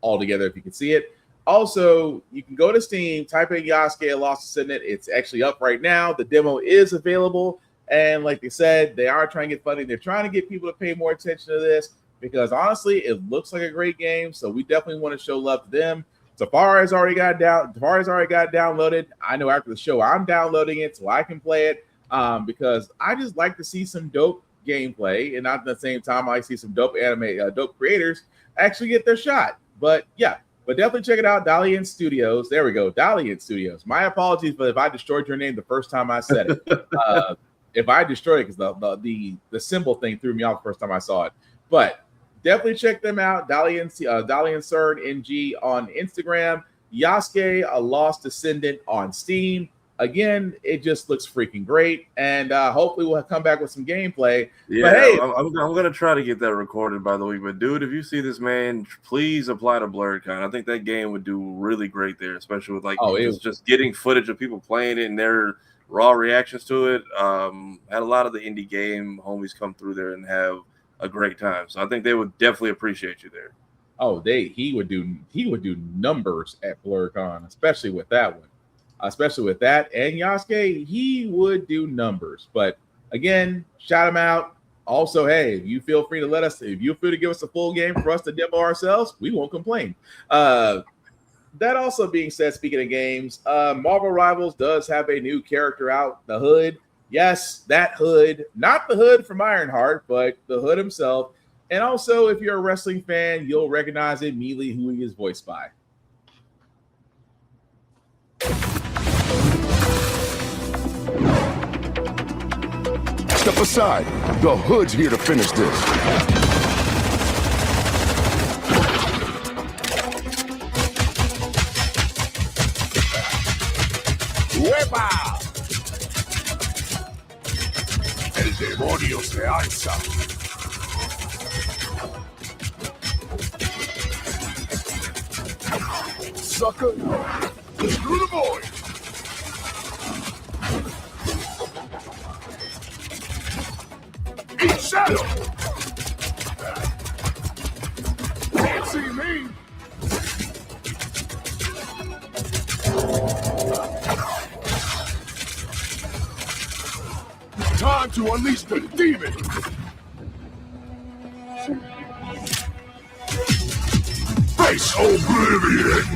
all together if you can see it. Also, you can go to Steam, type in Yasuke, A Lost Descendant. It's actually up right now. The demo is available. And like they said, they are trying to get funding. They're trying to get people to pay more attention to this because honestly, it looks like a great game. So we definitely want to show love to them. Tafari's already got downloaded. I know after the show, I'm downloading it so I can play it because I just like to see some dope gameplay. And at the same time, I see some dope dope creators actually get their shot. But yeah. But definitely check it out, Dalian Studios. There we go, Dalian Studios. My apologies, but if I destroyed your name the first time I said it, if I destroyed it, because the symbol thing threw me off the first time I saw it. But definitely check them out, Dalian CERN NG on Instagram, Yasuke, A Lost Descendant on Steam. Again, it just looks freaking great, and hopefully we'll come back with some gameplay. Yeah, but hey, I'm gonna try to get that recorded, by the way. But dude, if you see this, man, please apply to BlurredCon. I think that game would do really great there, especially with like just getting footage of people playing it and their raw reactions to it. Had a lot of the indie game homies come through there and have a great time. So I think they would definitely appreciate you there. Oh, he would do numbers at BlurredCon, especially with that one. Especially with that and Yasuke, he would do numbers. But again, shout him out. Also, hey, you feel free to give us a full game for us to demo ourselves, we won't complain. That also being said, speaking of games, Marvel Rivals does have a new character out, the Hood. Yes, that Hood, not the Hood from Ironheart, but the Hood himself. And also, if you're a wrestling fan, you'll recognize immediately who he is voiced by. Step aside. The Hood's here to finish this. ¡Huepa! El demonio se alza. Sucker. Screw the boy. Eat shadow! Can't see me! Time to unleash the demon! Face oblivion!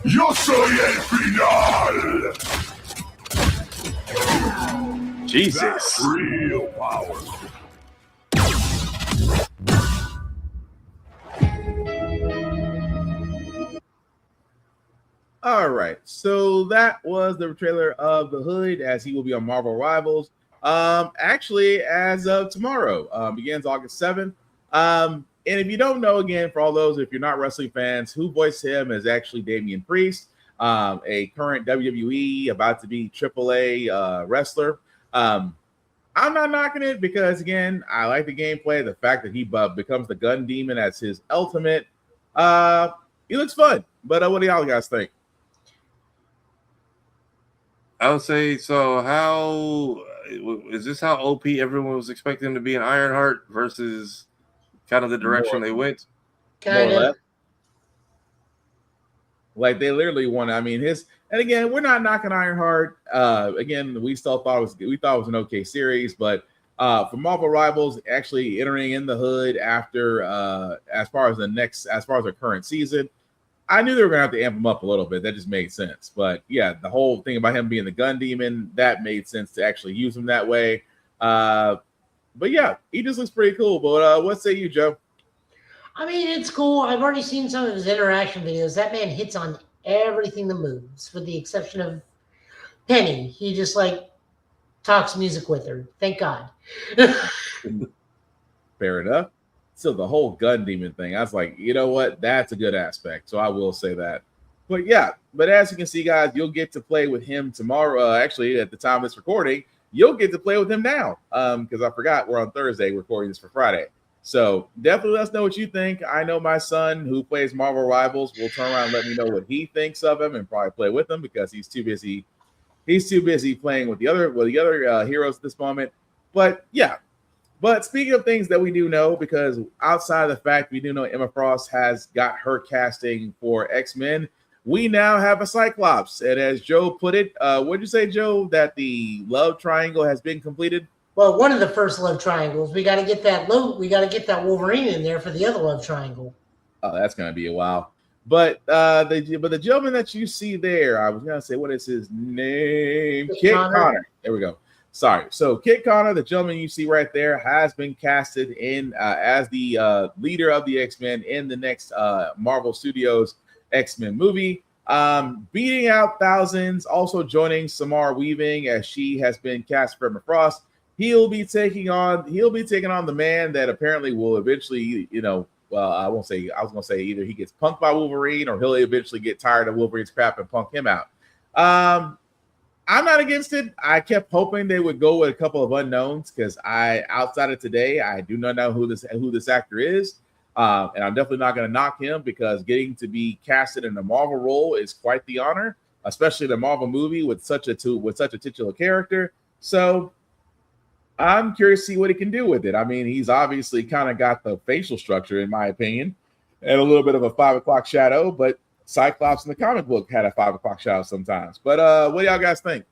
Yo soy el final! Jesus. That's real power. All right, so that was the trailer of The Hood, as he will be on Marvel Rivals. Actually, as of tomorrow, begins August 7th. And if you don't know, again, for all those, if you're not wrestling fans, who voiced him is actually Damian Priest, a current WWE, about to be AAA wrestler. I'm not knocking it because, again, I like the gameplay. The fact that he becomes the gun demon as his ultimate, he looks fun. But what do y'all guys think? I would say so. How is this? How OP everyone was expecting him to be in Ironheart versus kind of the direction they went? More or less. Like they literally won. I mean, and again, we're not knocking Ironheart. Again, we thought it was an okay series, but for Marvel Rivals actually entering in the Hood after as far as our current season, I knew they were gonna have to amp him up a little bit. That just made sense. But yeah, the whole thing about him being the gun demon, that made sense to actually use him that way. But yeah, he just looks pretty cool. But what say you, Joe? I mean, it's cool. I've already seen some of his interaction videos. That man hits on everything that moves, with the exception of Penny. He just like talks music with her. Thank God. Fair enough. So the whole gun demon thing, I was like, you know what? That's a good aspect. So I will say that. But yeah, but as you can see, guys, you'll get to play with him tomorrow. Actually, at the time of this recording, you'll get to play with him now. Because I forgot we're on Thursday recording this for Friday. So definitely let us know what you think. I know my son, who plays Marvel Rivals, will turn around and let me know what he thinks of him and probably play with him because he's too busy. He's too busy playing with the other heroes at this moment. But yeah. But speaking of things that we do know, because outside of the fact we do know Emma Frost has got her casting for X-Men, we now have a Cyclops. And as Joe put it, what did you say, Joe, that the love triangle has been completed? Well, one of the first love triangles. We got to get that Wolverine in there for the other love triangle. Oh, that's going to be a while. But the gentleman that you see there, I was going to say, what is his name? Kit Connor. There we go. Sorry. So Kit Connor, the gentleman you see right there, has been casted in as the leader of the X-Men in the next Marvel Studios X-Men movie. Beating out thousands, also joining Samara Weaving as she has been cast for Emma Frost. He'll be taking on the man that apparently will eventually, well, I was gonna say either he gets punked by Wolverine or he'll eventually get tired of Wolverine's crap and punk him out. I'm not against it. I kept hoping they would go with a couple of unknowns because outside of today, I do not know who this actor is. And I'm definitely not going to knock him because getting to be casted in a Marvel role is quite the honor, especially in a Marvel movie with such a titular character. So I'm curious to see what he can do with it. I mean, he's obviously kind of got the facial structure, in my opinion, and a little bit of a 5 o'clock shadow, but Cyclops in the comic book had a 5 o'clock shadow sometimes. But what do y'all guys think?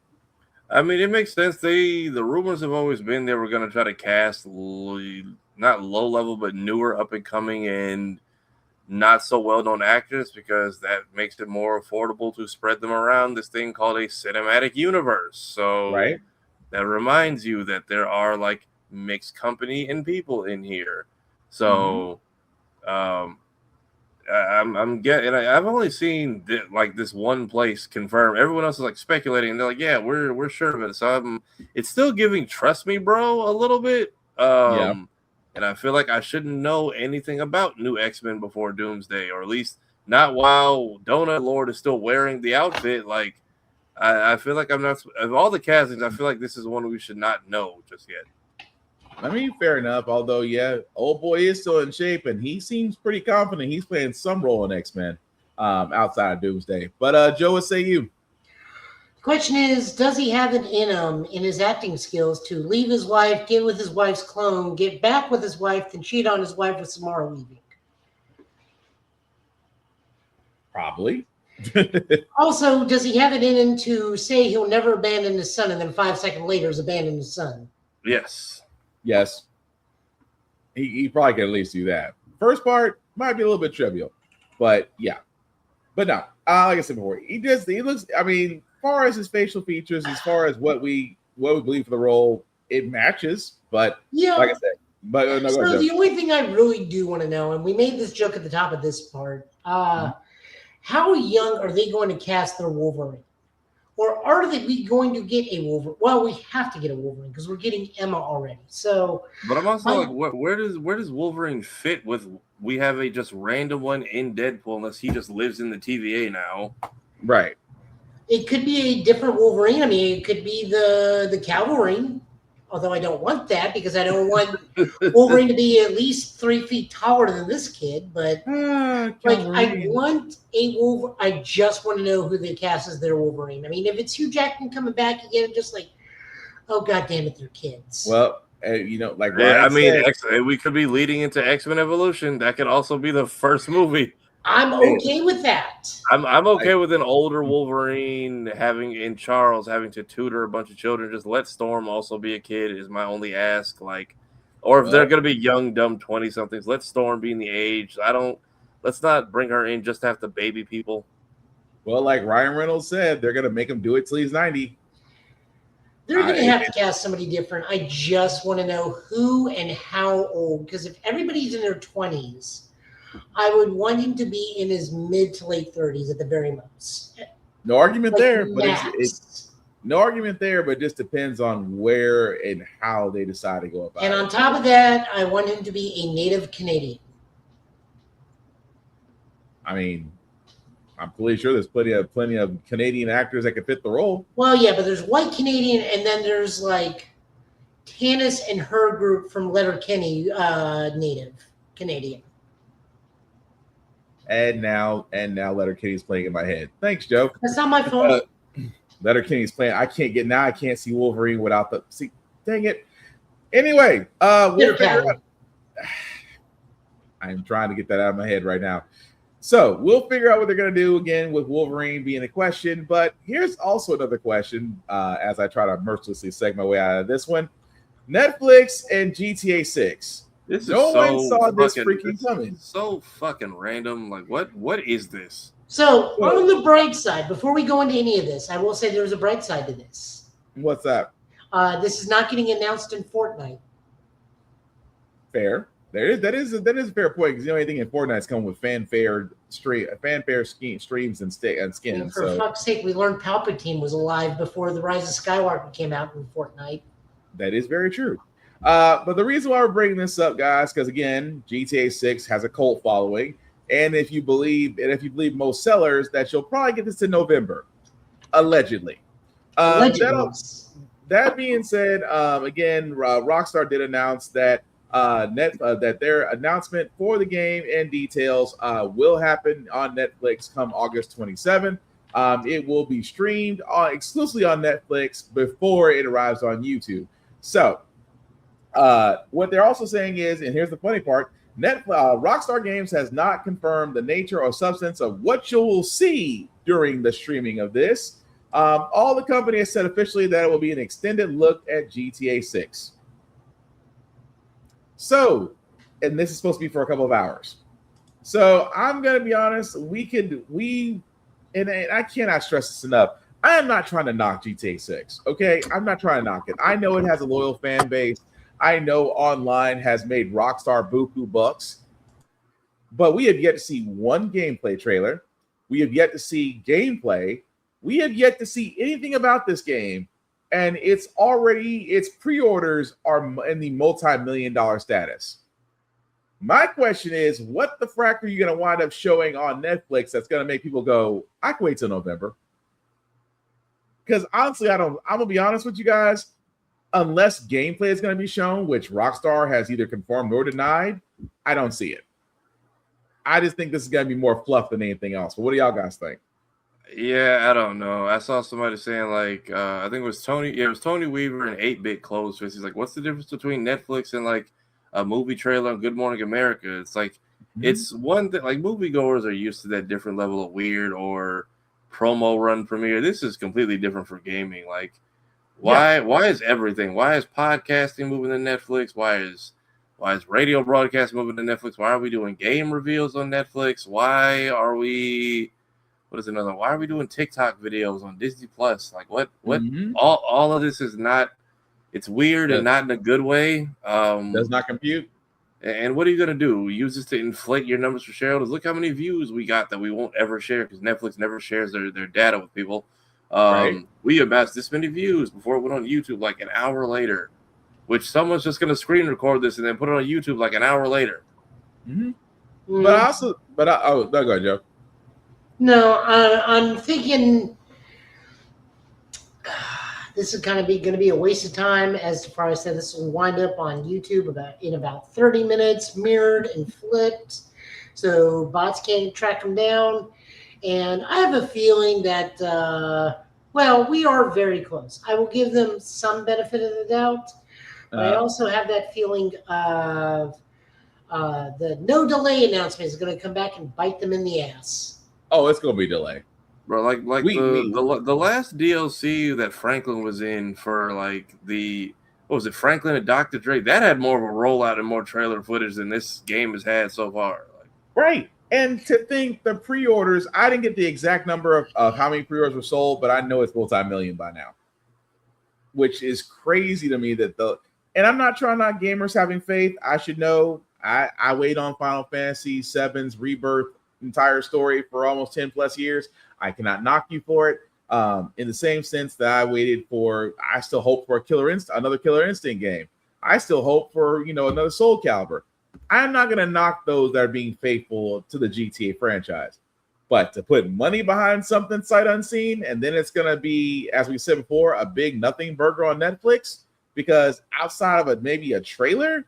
I mean, it makes sense. The rumors have always been they were going to try to cast not low level, but newer, up and coming, and not so well known actors because that makes it more affordable to spread them around this thing called a cinematic universe. So right. That reminds you that there are like mixed company and people in here. So, I'm getting. I've only seen this one place confirm. Everyone else is like speculating. And they're like, "Yeah, we're sure of it." So it's still giving "Trust Me, Bro" a little bit. Yeah. And I feel like I shouldn't know anything about new X-Men before Doomsday, or at least not while Donut Lord is still wearing the outfit. Like, I feel like I'm not. Of all the castings, I feel like this is one we should not know just yet. I mean, fair enough. Although, yeah, old boy is still in shape, and he seems pretty confident he's playing some role in X-Men outside of Doomsday. But Joe, what say you? Question is, does he have it in him, in his acting skills, to leave his wife, get with his wife's clone, get back with his wife, then cheat on his wife with Samara Weaving? Probably. Also, does he have it in him to say he'll never abandon his son, and then 5 seconds later is abandon his son? Yes. Yes. He probably can at least do that. First part might be a little bit trivial, but yeah. But no, like I said before, he looks. I mean, as far as his facial features, as far as what we believe for the role, it matches. But Yeah. like I said, but no, go ahead, So the Joe. only thing I really do want to know, and we made this joke at the top of this part, how young are they going to cast their Wolverine? Or are we going to get a Wolverine? Well, we have to get a Wolverine because we're getting Emma already. So, But I'm also like, where does Wolverine fit with? We have a just random one in Deadpool, unless he just lives in the TVA now. Right. It could be a different Wolverine. I mean, it could be the Calverine. Although I don't want that because I don't want Wolverine to be at least 3 feet taller than this kid. But I want a Wolverine. I just want to know who they cast as their Wolverine. I mean, if it's Hugh Jackman coming back again, just like, oh god damn it, they're kids. Well, like Ryan said, we could be leading into X-Men Evolution. That could also be the first movie. I'm okay with that. I'm okay with an older Wolverine having to tutor a bunch of children. Just let Storm also be a kid is my only ask. Or if they're gonna be young, dumb 20-somethings, let Storm be in the age. Let's not bring her in just to have to baby people. Well, like Ryan Reynolds said, they're gonna make him do it till he's 90. They're going to have to cast somebody different. I just want to know who and how old. Because if everybody's in their 20s, I would want him to be in his mid to late 30s at the very most. No argument there, but max. it's no argument there, but it just depends on where and how they decide to go about it. And on top of that, I want him to be a native Canadian. I mean, I'm pretty sure there's plenty of Canadian actors that could fit the role. Well, yeah, but there's white Canadian, and then there's like Tannis and her group from Letterkenny, native Canadian. And now Letterkenny's playing in my head. Thanks, Joe. That's not my fault. Letterkenny's playing. I can't see Wolverine without the see. Dang it. Anyway, we'll figure out. I'm trying to get that out of my head right now. So we'll figure out what they're going to do again with Wolverine being a question. But here's also another question as I try to mercilessly seg my way out of this one. Netflix and GTA 6. No one saw this freaking coming. So fucking random. Like, what is this? So on the bright side, before we go into any of this, I will say there's a bright side to this. What's that? This is not getting announced in Fortnite. Fair. That is a fair point because the only thing in Fortnite's coming with fanfare streams and skins. And for fuck's sake, we learned Palpatine was alive before The Rise of Skywalker came out in Fortnite. That is very true. But the reason why we're bringing this up, guys, because again, GTA 6 has a cult following, and if you believe most sellers, that you'll probably get this in November, allegedly. That being said, again, Rockstar did announce that that their announcement for the game and details will happen on Netflix come August 27th. It will be streamed exclusively on Netflix before it arrives on YouTube. So what they're also saying is, and here's the funny part, Rockstar Games has not confirmed the nature or substance of what you will see during the streaming of this. All the company has said officially that it will be an extended look at GTA 6. So, and this is supposed to be for a couple of hours. So I'm going to be honest, and I cannot stress this enough. I am not trying to knock GTA 6, okay? I'm not trying to knock it. I know it has a loyal fan base. I know online has made Rockstar buku bucks. But we have yet to see one gameplay trailer. We have yet to see gameplay. We have yet to see anything about this game. And its pre-orders are in the multi-million-dollar status. My question is, what the frack are you going to wind up showing on Netflix that's going to make people go, I can wait till November? Because honestly, I'm going to be honest with you guys, unless gameplay is going to be shown, which Rockstar has either confirmed or denied, I don't see it. I just think this is going to be more fluff than anything else. But what do y'all guys think? Yeah, I don't know. I saw somebody saying like, I think it was Tony. Yeah, it was Tony Weaver and 8-Bit Clothes. He's like, what's the difference between Netflix and like a movie trailer on Good Morning America? It's like, it's one thing. Like moviegoers are used to that different level of weird, or promo run premiere. This is completely different for gaming. Like, why is everything? Why is podcasting moving to Netflix? Why is radio broadcast moving to Netflix? Why are we doing game reveals on Netflix? Why are we doing TikTok videos on Disney Plus? Like, what all of this is not, it's weird and not in a good way. Does not compute. And what are you going to do? Use this to inflate your numbers for shareholders? Look how many views we got that we won't ever share because Netflix never shares their data with people. We amassed this many views before it went on YouTube like an hour later, which someone's just going to screen record this and then put it on YouTube like an hour later. But go ahead, Joe. No, I'm thinking this is kind of going to be a waste of time. As far as I said, this will wind up on YouTube in about 30 minutes, mirrored and flipped, so bots can't track them down. And I have a feeling that, we are very close. I will give them some benefit of the doubt, but I also have that feeling of the no delay announcement is going to come back and bite them in the ass. Oh, it's going to be delayed. Bro, like the last DLC that Franklin was in for like Franklin and Dr. Dre, that had more of a rollout and more trailer footage than this game has had so far. Right. And to think the pre-orders, I didn't get the exact number of how many pre-orders were sold, but I know it's multi-million by now, which is crazy to me and I'm not trying on gamers having faith. I should know. I wait on Final Fantasy VII's Rebirth entire story for almost 10 plus years. I cannot knock you for it. In the same sense that I still hope for another Killer Instinct game. I still hope for, another Soul Calibur. I'm not going to knock those that are being faithful to the GTA franchise. But to put money behind something sight unseen, and then it's going to be, as we said before, a big nothing burger on Netflix, because outside of maybe a trailer,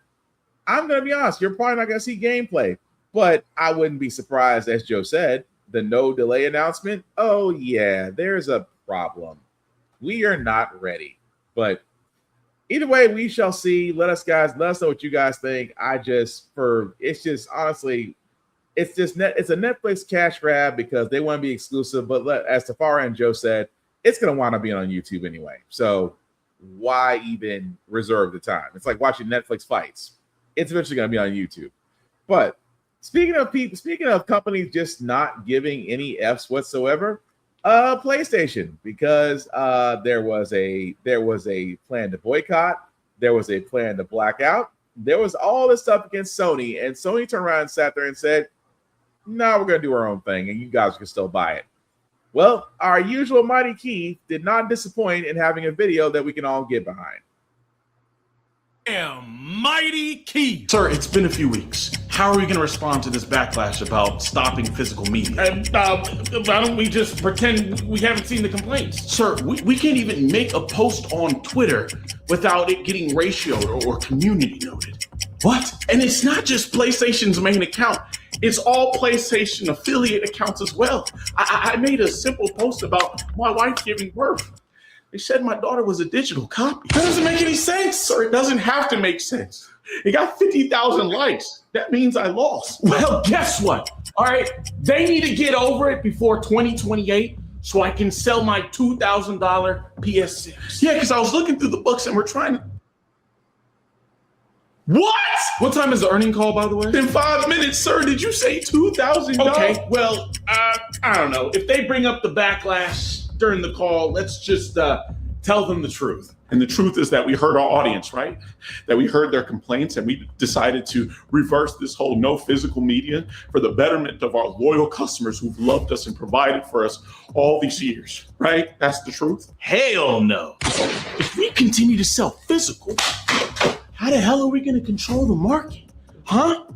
I'm going to be honest, you're probably not going to see gameplay. But I wouldn't be surprised, as Joe said, the no delay announcement. Oh, yeah, there's a problem. We are not ready. But either way, we shall see. Let us know what you guys think. It's a Netflix cash grab because they want to be exclusive. But as Tafara and Joe said, it's going to wind up being on YouTube anyway. So why even reserve the time? It's like watching Netflix fights. It's eventually going to be on YouTube. But speaking of companies just not giving any Fs whatsoever, PlayStation, because there was a plan to boycott, there was a plan to black out, there was all this stuff against Sony, and Sony turned around and sat there and said, "No, we're gonna do our own thing, and you guys can still buy it." Well, our usual Mighty Keith did not disappoint in having a video that we can all get behind. Mighty Keith. Sir, it's been a few weeks. How are we going to respond to this backlash about stopping physical media? Why don't we just pretend we haven't seen the complaints? Sir, we can't even make a post on Twitter without it getting ratioed or community noted. What? And it's not just PlayStation's main account. It's all PlayStation affiliate accounts as well. I made a simple post about my wife giving birth. They said my daughter was a digital copy. That doesn't make any sense, sir. It doesn't have to make sense. It got 50,000 likes. That means I lost. Well, guess what? All right, they need to get over it before 2028 so I can sell my $2,000 PS6. Yeah, because I was looking through the books and we're trying to... What? What time is the earning call, by the way? In 5 minutes, sir. Did you say $2,000? Okay, well, I don't know. If they bring up the backlash during the call, let's just tell them the truth. And the truth is that we heard our audience, right? That we heard their complaints and we decided to reverse this whole no physical media for the betterment of our loyal customers who've loved us and provided for us all these years, right? That's the truth. Hell no. If we continue to sell physical, how the hell are we going to control the market? Huh?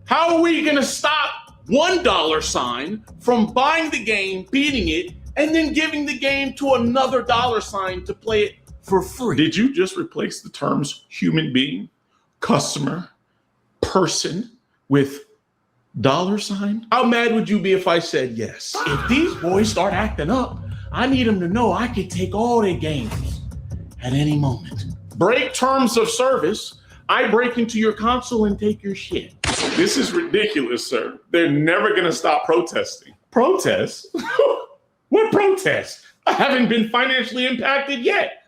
How are we going to stop $1 from buying the game, beating it, and then giving the game to another $sign to play it for free? Did you just replace the terms human being, customer, person with $sign? How mad would you be if I said yes? If these boys start acting up, I need them to know I could take all their games at any moment. Break terms of service. I break into your console and take your shit. This is ridiculous, sir. They're never going to stop protesting. Protest? What protest? I haven't been financially impacted yet.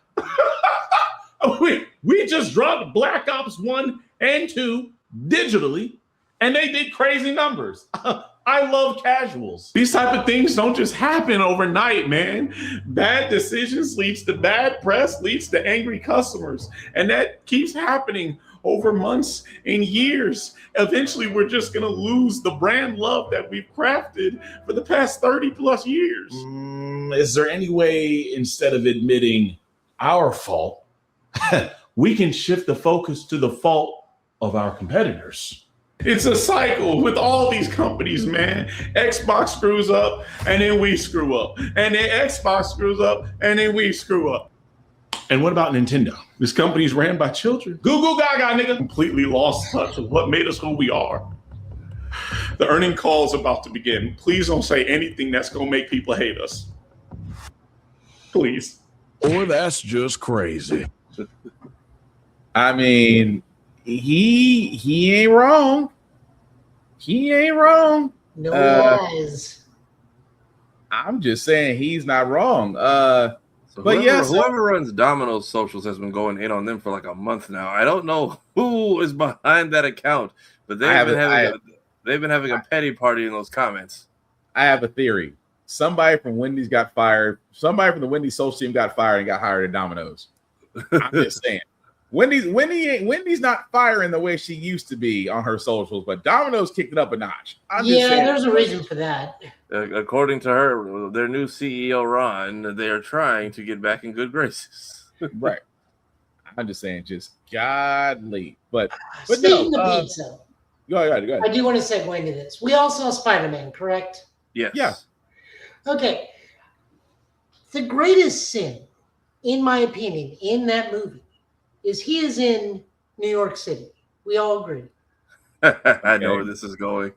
we just dropped Black Ops 1 and 2 digitally, and they did crazy numbers. I love casuals. These type of things don't just happen overnight, man. Bad decisions leads to bad press, leads to angry customers, and that keeps happening over months and years. Eventually, we're just gonna lose the brand love that we've crafted for the past 30 plus years. Is there any way, instead of admitting our fault, we can shift the focus to the fault of our competitors? It's a cycle with all these companies, man. Xbox screws up, and then we screw up. And then Xbox screws up, and then we screw up. And what about Nintendo? This company's ran by children. Goo goo gaga, nigga. Completely lost touch of what made us who we are. The earning call is about to begin. Please don't say anything that's going to make people hate us. Please. Or that's just crazy. I mean, he ain't wrong. He ain't wrong. No lies. I'm just saying he's not wrong. So but whoever runs Domino's socials has been going in on them for like a month now. I don't know who is behind that account, but they've been having a petty party in those comments. I have a theory. Somebody from Wendy's got fired. Somebody from the Wendy's social team got fired and got hired at Domino's. I'm just saying. Wendy's not firing the way she used to be on her socials, but Domino's kicked it up a notch. There's a reason for that. According to her, their new CEO, Ron, they are trying to get back in good graces. Right. I'm just saying, just godly. But Speaking of pizza, go ahead. I do want to segue into this. We all saw Spider-Man, correct? Yes. Yeah. Okay. The greatest sin, in my opinion, in that movie is he is in New York City. We all agree. I know where this is going.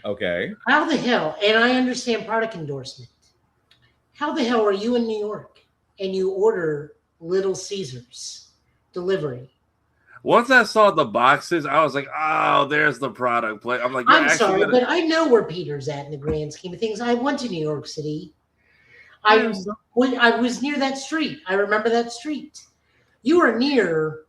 Okay. How the hell, and I understand product endorsement, how the hell are you in New York and you order Little Caesars delivery? Once I saw the boxes, I was like, oh, there's the product play. I'm like, I'm sorry, but I know where Peter's at in the grand scheme of things. I went to New York City. I was near that street. I remember that street. You are near,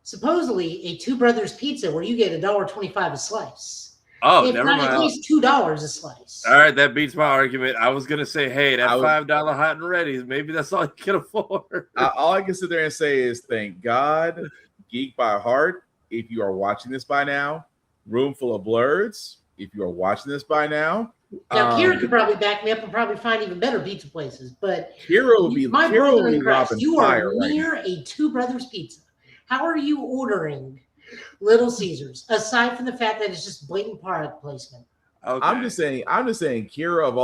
supposedly, a Two Brothers Pizza where you get $1.25 a slice. Oh, if never not, mind. At least $2 a slice. All right, that beats my argument. I was gonna say, hey, that $5 hot and ready, maybe that's all you can afford. All I can sit there and say is, thank God, Geek by Heart. If you are watching this by now, Room Full of Blurs. If you are watching this by now. Now, Kira could probably back me up and probably find even better pizza places, but Kira will be my brother in Christ, dropping you are fire right near a Two Brothers Pizza. How are you ordering Little Caesars, aside from the fact that it's just blatant product placement? Okay. I'm just saying, Kira of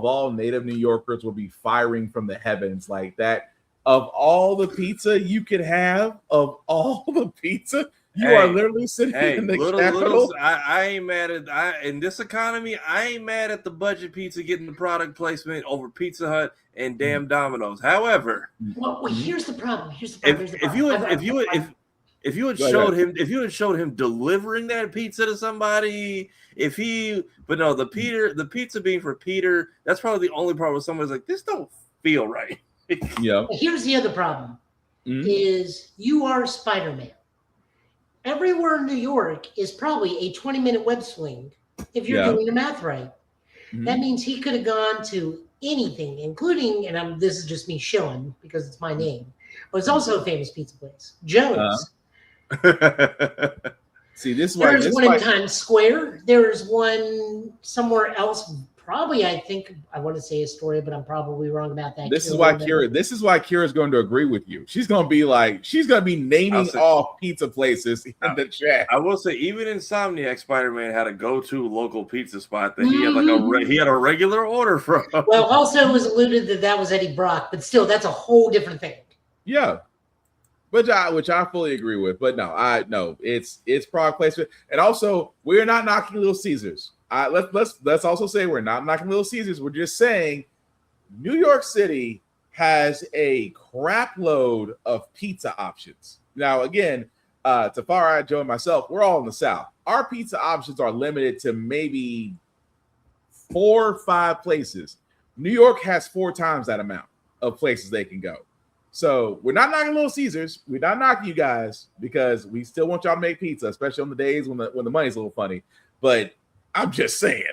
all native New Yorkers will be firing from the heavens like that. Of all the pizza you could have, of all the pizza, you are literally sitting in the capital. I ain't mad at in this economy. I ain't mad at the budget pizza getting the product placement over Pizza Hut and damn Domino's. However, well, here's the problem. If you had showed him delivering that pizza to somebody, the pizza being for Peter, that's probably the only problem. Somebody's like, this don't feel right. Yeah. Here's the other problem: is you are Spider-Man. Everywhere in New York is probably a 20-minute web swing if you're doing the math right. That means he could have gone to anything, including, and this is just me showing because it's my name, but it's also a famous pizza place, Joe's. See, this is there's one in Times Square. There's one somewhere else. Probably, I think I want to say Astoria, but I'm probably wrong about that. This is why Kira is going to agree with you. She's going to be naming off pizza places in the chat. I will say, even Insomniac Spider-Man had a go-to local pizza spot that he had a regular order from. Well, also it was alluded that was Eddie Brock, but still, that's a whole different thing. Yeah. Which I fully agree with, but no, it's product placement, and also we're not knocking Little Caesars. Let's also say we're not knocking Little Caesars. We're just saying New York City has a crap load of pizza options. Now, again, Tafari, Joe, and myself, we're all in the South. Our pizza options are limited to maybe 4 or 5 places. New York has 4 times that amount of places they can go. So we're not knocking Little Caesars. We're not knocking you guys because we still want y'all to make pizza, especially on the days when the money's a little funny. But I'm just saying.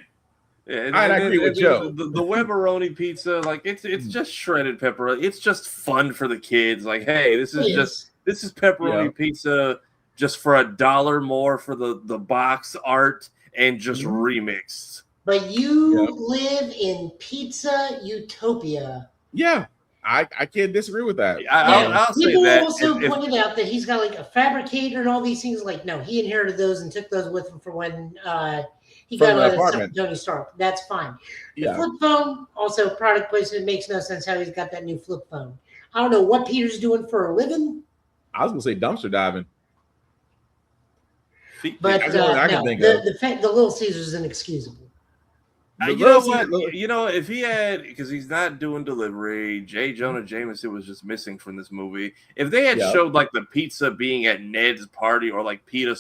Yeah, I agree with Joe. The Weberoni pizza, like it's just shredded pepperoni. It's just fun for the kids. Like, hey, this is pepperoni pizza just for $1 more for the box art and just remixed. But you live in pizza utopia. Yeah, I can't disagree with that. I'll say People that. also pointed out that he's got like a fabricator and all these things. Like, no, he inherited those and took those with him for when he got all that stuff from Tony Stark. That's fine. The flip phone, also product placement, makes no sense how he's got that new flip phone. I don't know what Peter's doing for a living. I was gonna say dumpster diving. But the Little Caesars is inexcusable. You know what? You know, if he had, because he's not doing delivery, J. Jonah Jameson was just missing from this movie. If they had showed like the pizza being at Ned's party, or like Peter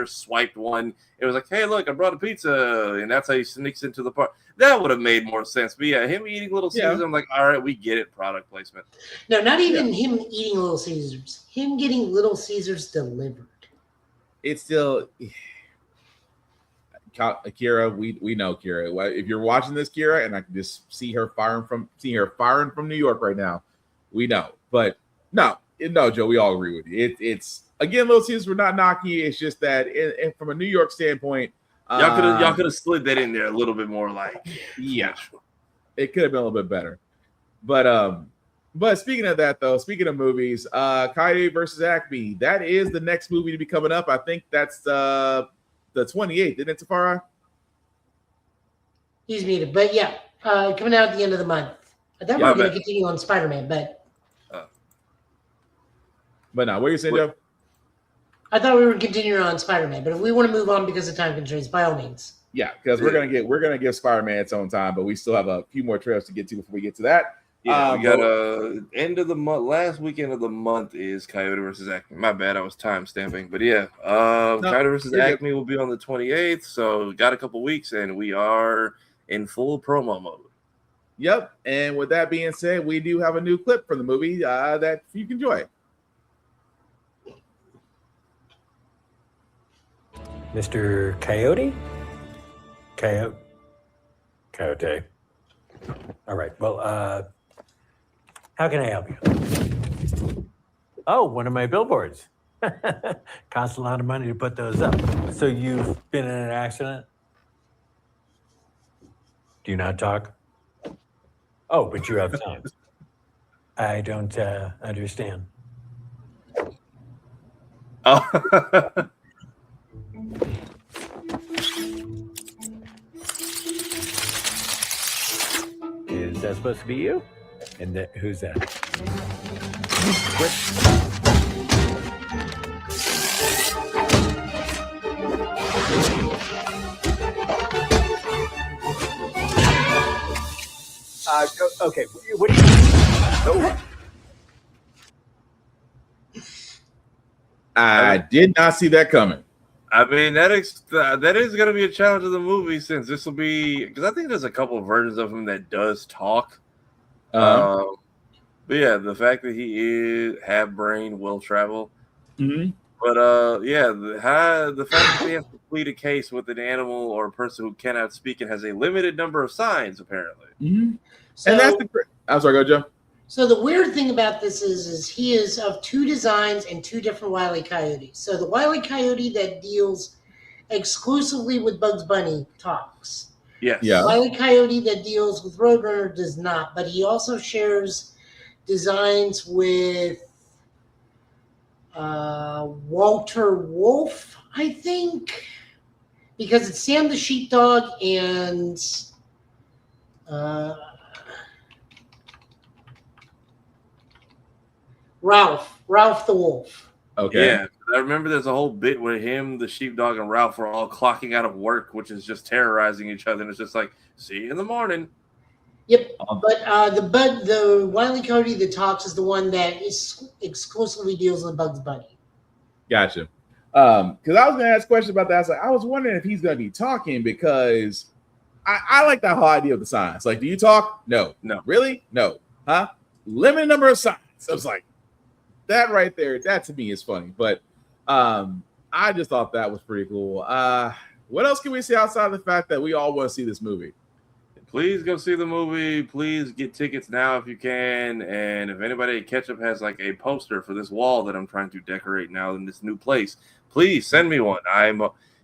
swiped one, it was like, hey, look, I brought a pizza, and that's how he sneaks into the party. That would have made more sense. But yeah, him eating Little Caesars, I'm like, all right, we get it, product placement. No, not even him eating Little Caesars. Him getting Little Caesars delivered. It's still. Kira, we know Kira. If you're watching this, Kira, and I can just see her firing from New York right now, we know. But no, Joe, we all agree with you. It's again, Little Caesars, we're not knocking you. It's just that from a New York standpoint, y'all could have slid that in there a little bit more. Like, yeah, it could have been a little bit better. But speaking of that, though, speaking of movies, Coyote versus Acme, that is the next movie to be coming up. I think that's the 28th, isn't it, Tafara? He's muted, but yeah, coming out at the end of the month. I thought we were going to continue on Spider-Man, but no, what are you saying, Joe? I thought we were continuing on Spider-Man, but if we want to move on because of time constraints, by all means. Yeah, because we're gonna give Spider-Man its own time, but we still have a few more trailers to get to before we get to that. Yeah, we got end of the month. Last weekend of the month is Coyote versus Acme. My bad, I was time stamping, but yeah, Coyote versus Acme will be on the 28th. So got a couple weeks, and we are in full promo mode. Yep, and with that being said, we do have a new clip from the movie that you can enjoy. Mr. Coyote? Coyote. All right. Well, how can I help you? Oh, one of my billboards. Costs a lot of money to put those up. So you've been in an accident? Do you not talk? Oh, but you have time. I don't understand. Oh. Is that supposed to be you? And who's that? Okay. What do you? Oh. I did not see that coming. I mean, that is going to be a challenge of the movie, since this will be, because I think there's a couple of versions of him that does talk. But yeah, the fact that he is half brain, will travel. Mm-hmm. But yeah, the fact that they have to plead a case with an animal or a person who cannot speak and has a limited number of signs, apparently. Mm-hmm. And that's I'm sorry, go Joe. So the weird thing about this is he is of 2 designs and 2 different Wile E. Coyotes. So the Wile E. Coyote that deals exclusively with Bugs Bunny talks. Yes. Yeah. Wile E. Coyote that deals with Roadrunner does not, but he also shares designs with Walter Wolf, I think, because it's Sam the Sheepdog and Ralph the Wolf. Okay. Yeah, I remember there's a whole bit where him, the sheepdog, and Ralph are all clocking out of work, which is just terrorizing each other. And it's just like, see you in the morning. Yep, but the Wile E. Coyote that talks is the one that is exclusively deals with Bugs Bunny. Gotcha. Because I was going to ask a question about that. I was wondering if he's going to be talking, because I like that whole idea of the signs. Like, do you talk? No. Really? No. Huh? Limited number of signs. I was like, that right there, that to me is funny. But I just thought that was pretty cool. What else can we see outside of the fact that we all want to see this movie? Please go see the movie. Please get tickets now if you can. And if anybody at Ketchup has like a poster for this wall that I'm trying to decorate now in this new place, please send me one.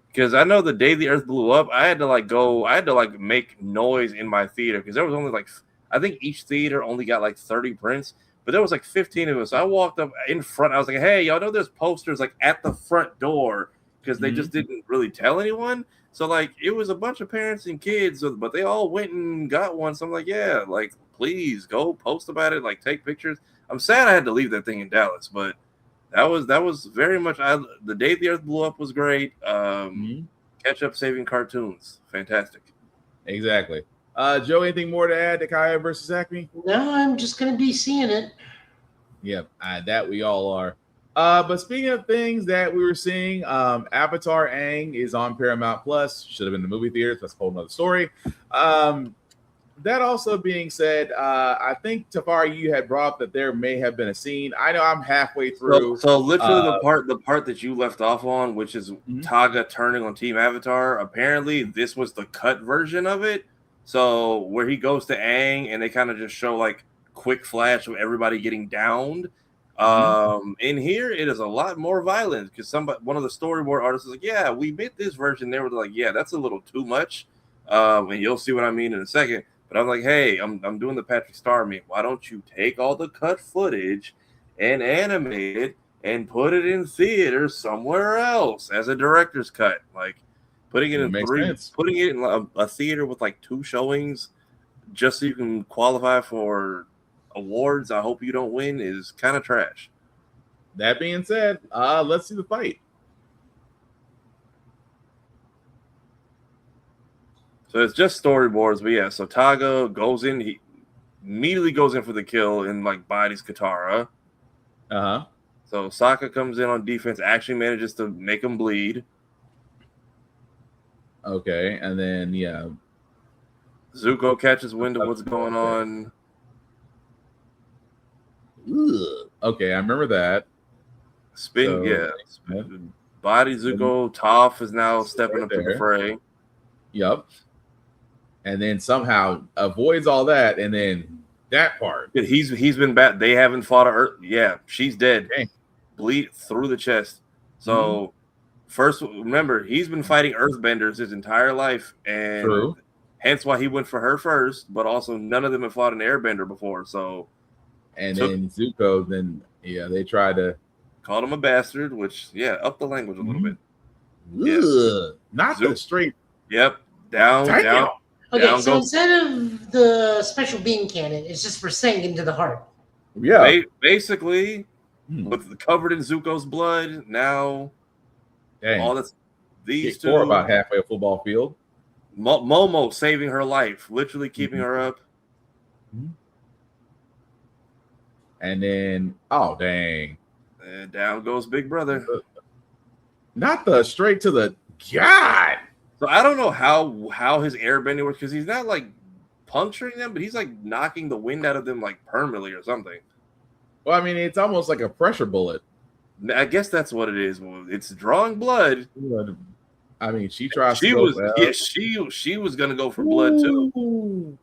Because I know the day the earth blew up, I had to make noise in my theater because there was only like, I think each theater only got like 30 prints, but there was like 15 of us. So I walked up in front. I was like, hey, y'all know there's posters like at the front door because they just didn't really tell anyone. So like it was a bunch of parents and kids, but they all went and got one. So I'm like, yeah, like please go post about it, like take pictures. I'm sad I had to leave that thing in Dallas, but that was very much the day the earth blew up was great. Ketchup saving cartoons, fantastic. Exactly. Joe, anything more to add to Kaya versus Acme? No, I'm just gonna be seeing it. Yep, that we all are. But speaking of things that we were seeing, Avatar Aang is on Paramount Plus. Should have been in the movie theaters. That's a whole nother story. That also being said, I think Tafari, you had brought up that there may have been a scene. I know I'm halfway through. So literally the part that you left off on, which is Taga turning on Team Avatar. Apparently, this was the cut version of it. So where he goes to Aang and they kind of just show like quick flash of everybody getting downed. In here it is a lot more violent because one of the storyboard artists is like, yeah, we made this version. They were like, yeah, that's a little too much. And you'll see what I mean in a second. But I'm like, hey, I'm doing the Patrick Star meme. Why don't you take all the cut footage and animate it and put it in theater somewhere else as a director's cut? Like putting it in putting it in a theater with like 2 showings just so you can qualify for awards. I hope you don't win is kind of trash. That being said, let's see the fight. So it's just storyboards, but yeah. So Taga goes in, he immediately goes in for the kill and like bodies Katara. So Sokka comes in on defense, actually manages to make him bleed. Okay, and then Zuko catches wind of what's going on. Ugh. Okay, I remember that. Body Zuko. Toph is now stepping up to the fray. Yep. And then somehow avoids all that, and then that part. He's been bad. They haven't fought her. Yeah, she's dead. Okay. Bleed through the chest. So first, remember, he's been fighting Earthbenders his entire life, and hence why he went for her first. But also, none of them have fought an Airbender before. So, and then Zuko, they tried to call him a bastard, which up the language a little bit. Not the straight. Yep, down. Okay, so instead of the special beam cannon, it's just for sinking to the heart. Yeah, basically, with covered in Zuko's blood. Now, all that's these two about halfway a football field. Momo saving her life, literally keeping her up. And then, oh dang, and down goes Big Brother. Not the straight to the God. So I don't know how his airbending works because he's not like puncturing them, but he's like knocking the wind out of them like permanently or something. Well, I mean, it's almost like a pressure bullet. I guess that's what it is. It's drawing blood. I mean, she tries. She was gonna go for blood too.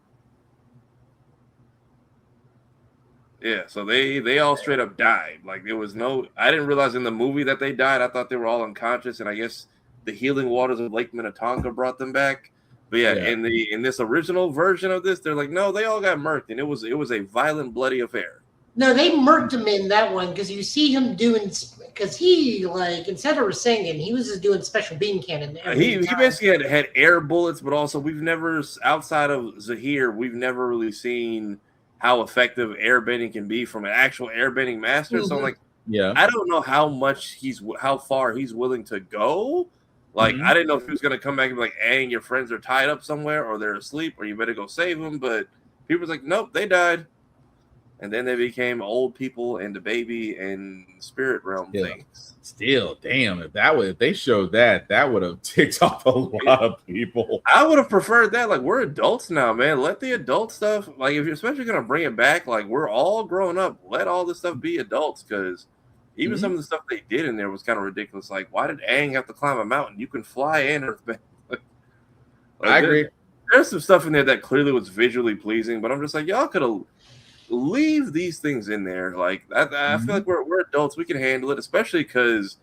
Yeah, so they all straight up died. Like there was no. I didn't realize in the movie that they died. I thought they were all unconscious, and I guess the healing waters of Lake Minnetonka brought them back. But in this original version of this, they're like, no, they all got murked, and it was a violent, bloody affair. No, they murked him in that one because you see him doing because he like instead of singing, he was just doing special beam cannon. He basically had air bullets, but also we've never outside of Zahir, we've never really seen how effective airbending can be from an actual airbending master. So I'm like, I don't know how far he's willing to go. Like, I didn't know if he was going to come back and be like, Aang, your friends are tied up somewhere or they're asleep or you better go save them. But people was like, nope, they died. and then they became old people and the baby and spirit realm things. Still, damn, if they showed that would have ticked off a lot of people. I would have preferred that. Like, we're adults now, man. Let the adult stuff, like, if you're especially gonna bring it back, like, we're all grown up. Let all this stuff be adults, because even some of the stuff they did in there was kind of ridiculous. Like, why did Aang have to climb a mountain? You can fly and earthbound. I agree. There's some stuff in there that clearly was visually pleasing, but I'm just like, y'all could have leave these things in there. Like, I feel like we're adults. We can handle it, especially because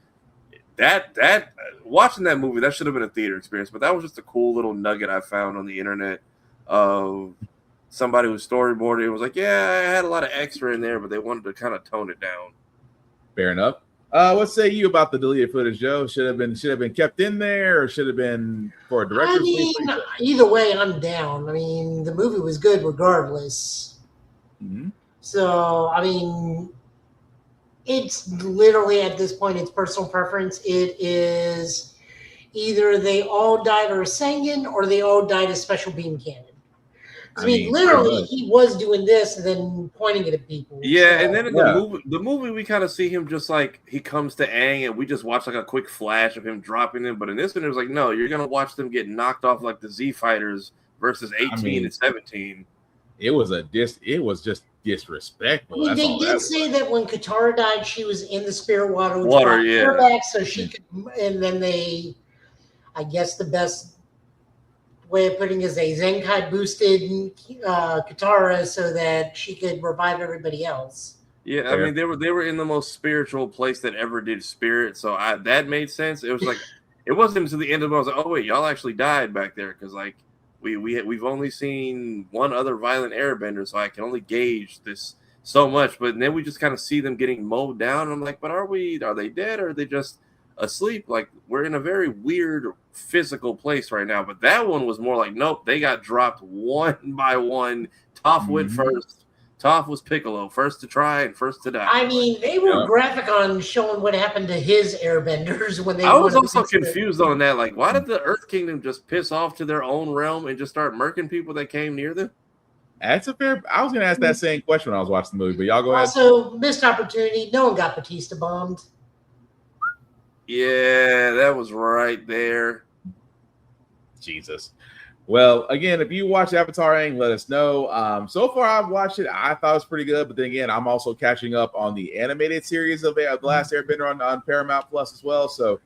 that watching that movie, that should have been a theater experience. But that was just a cool little nugget I found on the internet of somebody who storyboarded. It was like, yeah, I had a lot of extra in there, but they wanted to kind of tone it down. Fair enough. What say you about the deleted footage, Joe? Should have been kept in there, or should have been for a director's I mean, either way, I'm down. I mean, the movie was good regardless. So, I mean, it's literally at this point, it's personal preference. It is either they all died or Rasengan, or they all died as special beam cannon. I mean, literally, he was doing this and then pointing it at people. Yeah, so, and then in the movie, we kind of see him just like he comes to Aang, and we just watch like a quick flash of him dropping them. But in this one, it was like, no, you're gonna watch them get knocked off like the Z fighters versus 18 and 17. It was just disrespectful. I mean, they did say that when Katara died, she was in the spirit water. Yeah. Back so she could, and then I guess the best way of putting it is they Zenkai boosted Katara so that she could revive everybody else. Yeah, I mean they were in the most spiritual place that ever did spirit, so that made sense. It was like it wasn't until the end of it. I was like, oh wait, y'all actually died back there, because like we've only seen one other violent airbender, so I can only gauge this so much. But then we just kind of see them getting mowed down, and I'm like, but are they dead, or are they just asleep? Like, we're in a very weird physical place right now. But that one was more like, nope, they got dropped one by one. Toph went first. Toph was Piccolo, first to try and first to die. I mean, they were graphic on showing what happened to his airbenders when they. I was also confused on that. Like, why did the Earth Kingdom just piss off to their own realm and just start murking people that came near them? That's a fair. I was going to ask that same question when I was watching the movie, but y'all go ahead. Also, missed opportunity. No one got Batista bombed. Yeah, that was right there. Jesus. Well, again, if you watch Avatar Aang, let us know. So far, I've watched it. I thought it was pretty good. But then again, I'm also catching up on the animated series of The Last Airbender on Paramount Plus as well. So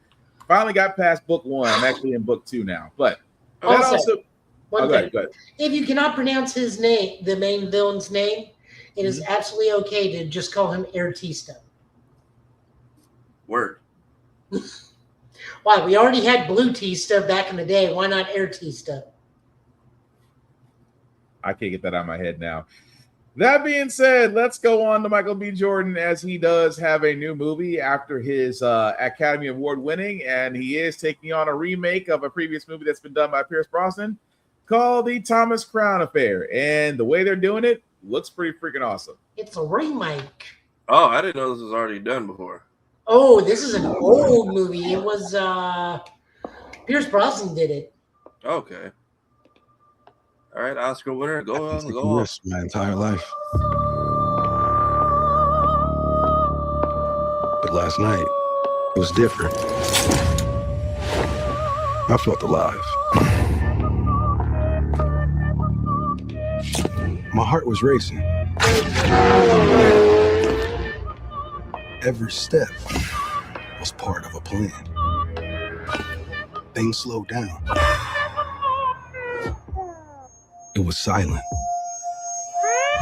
finally got past book 1. I'm actually in book 2 now. But one thing. Go ahead. If you cannot pronounce his name, the main villain's name, it is absolutely okay to just call him Airtista. Word. Why? We already had Blue Tista back in the day. Why not Airtista? I can't get that out of my head now. That being said, let's go on to Michael B. Jordan, as he does have a new movie after his Academy Award winning, and he is taking on a remake of a previous movie that's been done by Pierce Brosnan called The Thomas Crown Affair. And the way they're doing it looks pretty freaking awesome. It's a remake. Oh, I didn't know this was already done before. Oh, this is an old movie. It was Pierce Brosnan did it. Okay. All right, Oscar winner, go on. This my entire life. But last night, it was different. I felt alive. My heart was racing. Every step was part of a plan. Things slowed down. It was silent.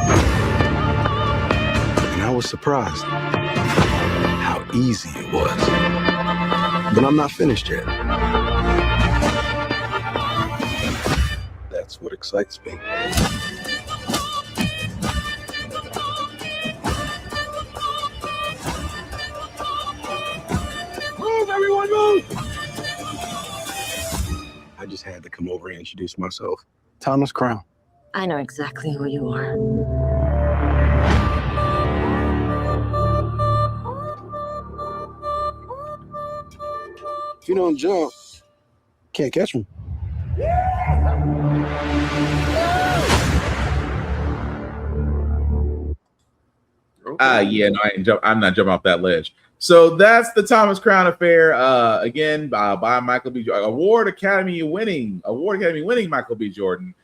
And I was surprised how easy it was. But I'm not finished yet. That's what excites me. Move, everyone, move! I just had to come over and introduce myself. Thomas Crown. I know exactly who you are. If you don't jump, can't catch me. Yeah, no, I'm not jumping off that ledge. So that's the Thomas Crown Affair. Again, by Michael B. Jordan, Award Academy winning Michael B. Jordan,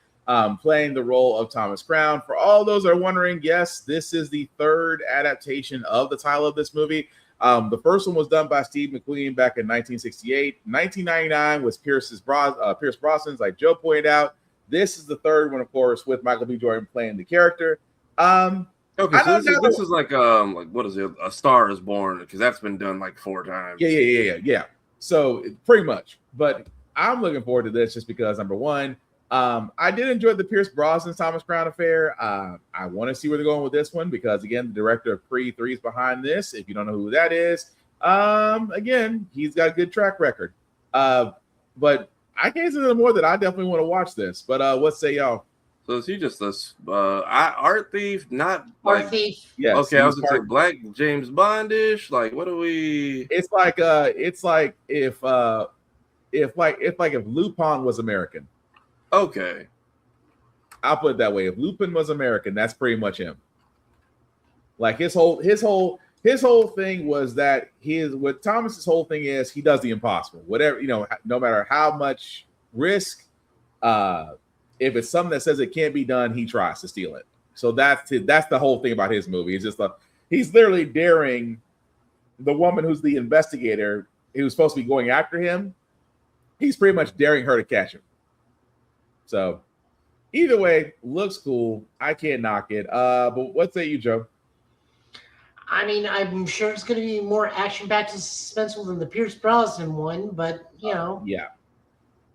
playing the role of Thomas Crown. For all those that are wondering, yes, this is the third adaptation of the title of this movie. The first one was done by Steve McQueen back in 1968. 1999 was Pierce Brosnan's, like Joe pointed out. This is the third one, of course, with Michael B. Jordan playing the character. Okay, so this is like what is it? A Star Is Born, because that's been done like 4 times. Yeah. So pretty much, but I'm looking forward to this just because number one, I did enjoy the Pierce Brosnan Thomas Crown Affair. I want to see where they're going with this one because again, the director of Creed 3 is behind this. If you don't know who that is, again, he's got a good track record. But I can't say no more that I definitely want to watch this. But what say y'all? So is he just a art thief? Not Art like thief. Yes, okay, I was gonna say Black James Bondish. Like, what are we? It's like if Lupin was American. Okay, I'll put it that way. If Lupin was American, that's pretty much him. Like his whole thing was that what Thomas's whole thing is he does the impossible. Whatever, no matter how much risk, if it's something that says it can't be done, he tries to steal it. So that's the whole thing about his movie. It's just he's literally daring the woman who's the investigator who's supposed to be going after him. He's pretty much daring her to catch him. So either way, looks cool. I can't knock it. But what say you, Joe? I mean, I'm sure it's going to be more action-packed and suspenseful than the Pierce Brosnan one, but yeah.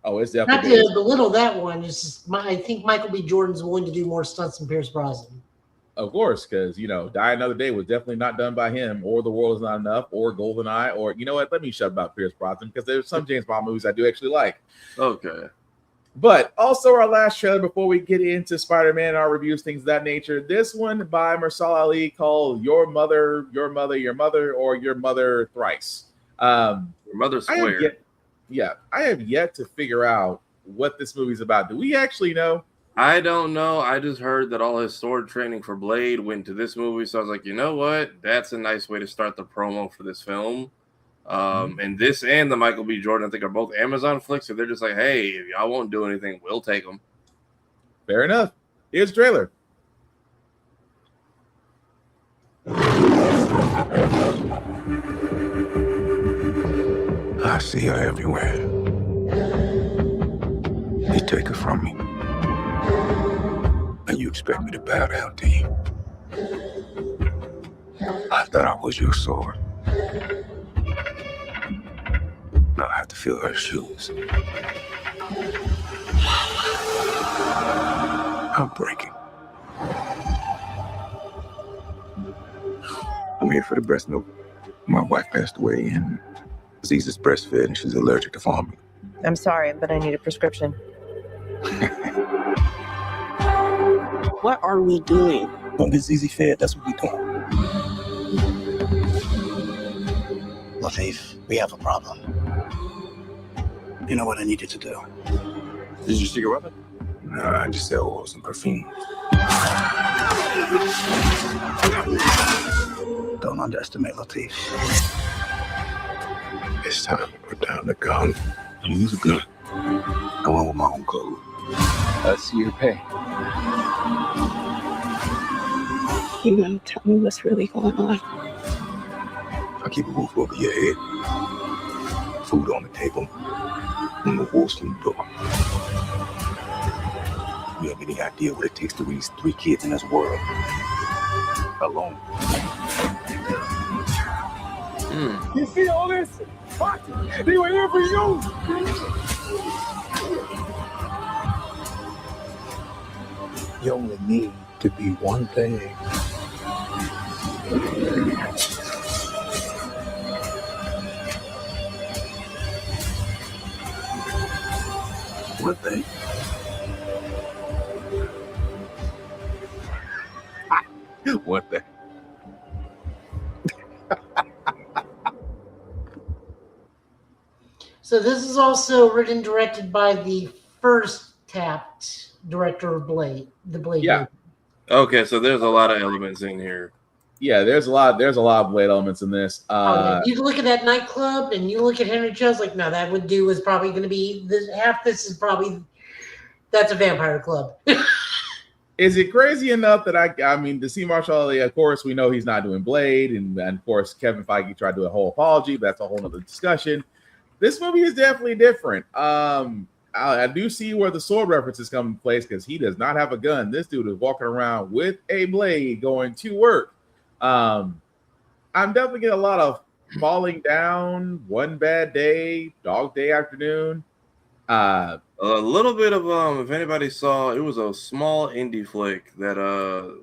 Oh, it's not definitely to belittle that one. It's just I think Michael B. Jordan's willing to do more stunts than Pierce Brosnan. Of course, because Die Another Day was definitely not done by him, or The World Is Not Enough, or GoldenEye, or you know what? Let me shut about Pierce Brosnan because there's some James Bond movies I do actually like. Okay. But also our last trailer before we get into Spider-Man, our reviews, things of that nature. This one by Mahershala Ali called Your Mother, Your Mother, Your Mother, or Your Mother Thrice. Your Mother Square. I have yet to figure out what this movie's about. Do we actually know? I don't know. I just heard that all his sword training for Blade went to this movie. So I was like, you know what? That's a nice way to start the promo for this film. And this and the Michael B. Jordan, I think, are both Amazon flicks. So they're just like, hey, if y'all won't do anything, we'll take them. Fair enough. Here's the trailer. I see her everywhere. You take her from me. And you expect me to bow down to you. I thought I was your sword. Now I have to feel her shoes. I'm breaking. I'm here for the breast milk. My wife passed away and Aziza's breastfed and she's allergic to formula. I'm sorry, but I need a prescription. What are we doing? Don't get Zizi fed, that's what we doing. Latif, we have a problem. You know what I need you to do? Did you stick a weapon? No, I just sell oils and perfume. Don't underestimate Latif. It's time to put down the gun. Use a gun. I went with my own code. I see your pay. You gotta tell me what's really going on. I keep a roof over your head, food on the table, and the wolves from the door. You have any idea what it takes to raise 3 kids in this world? Alone. You see all this? What? They were here for you. You only need to be one thing. One thing. One thing. So this is also written and directed by the first tapped director of Blade, the Blade. Yeah. Okay, so there's a lot of elements in here. Yeah, there's a lot of Blade elements in this. You look at that nightclub and you look at Henry Jones, like, no, that would do is probably going to be this. Half this is probably that's a vampire club. Is it crazy enough that I mean, to see Marshall Ali, of course, we know he's not doing Blade, and of course, Kevin Feige tried to do a whole apology, but that's a whole other discussion. This movie is definitely different. I do see where the sword references come into place because he does not have a gun. This dude is walking around with a blade going to work. I'm definitely getting a lot of falling down, one bad day, dog day afternoon. A little bit of if anybody saw, it was a small indie flick that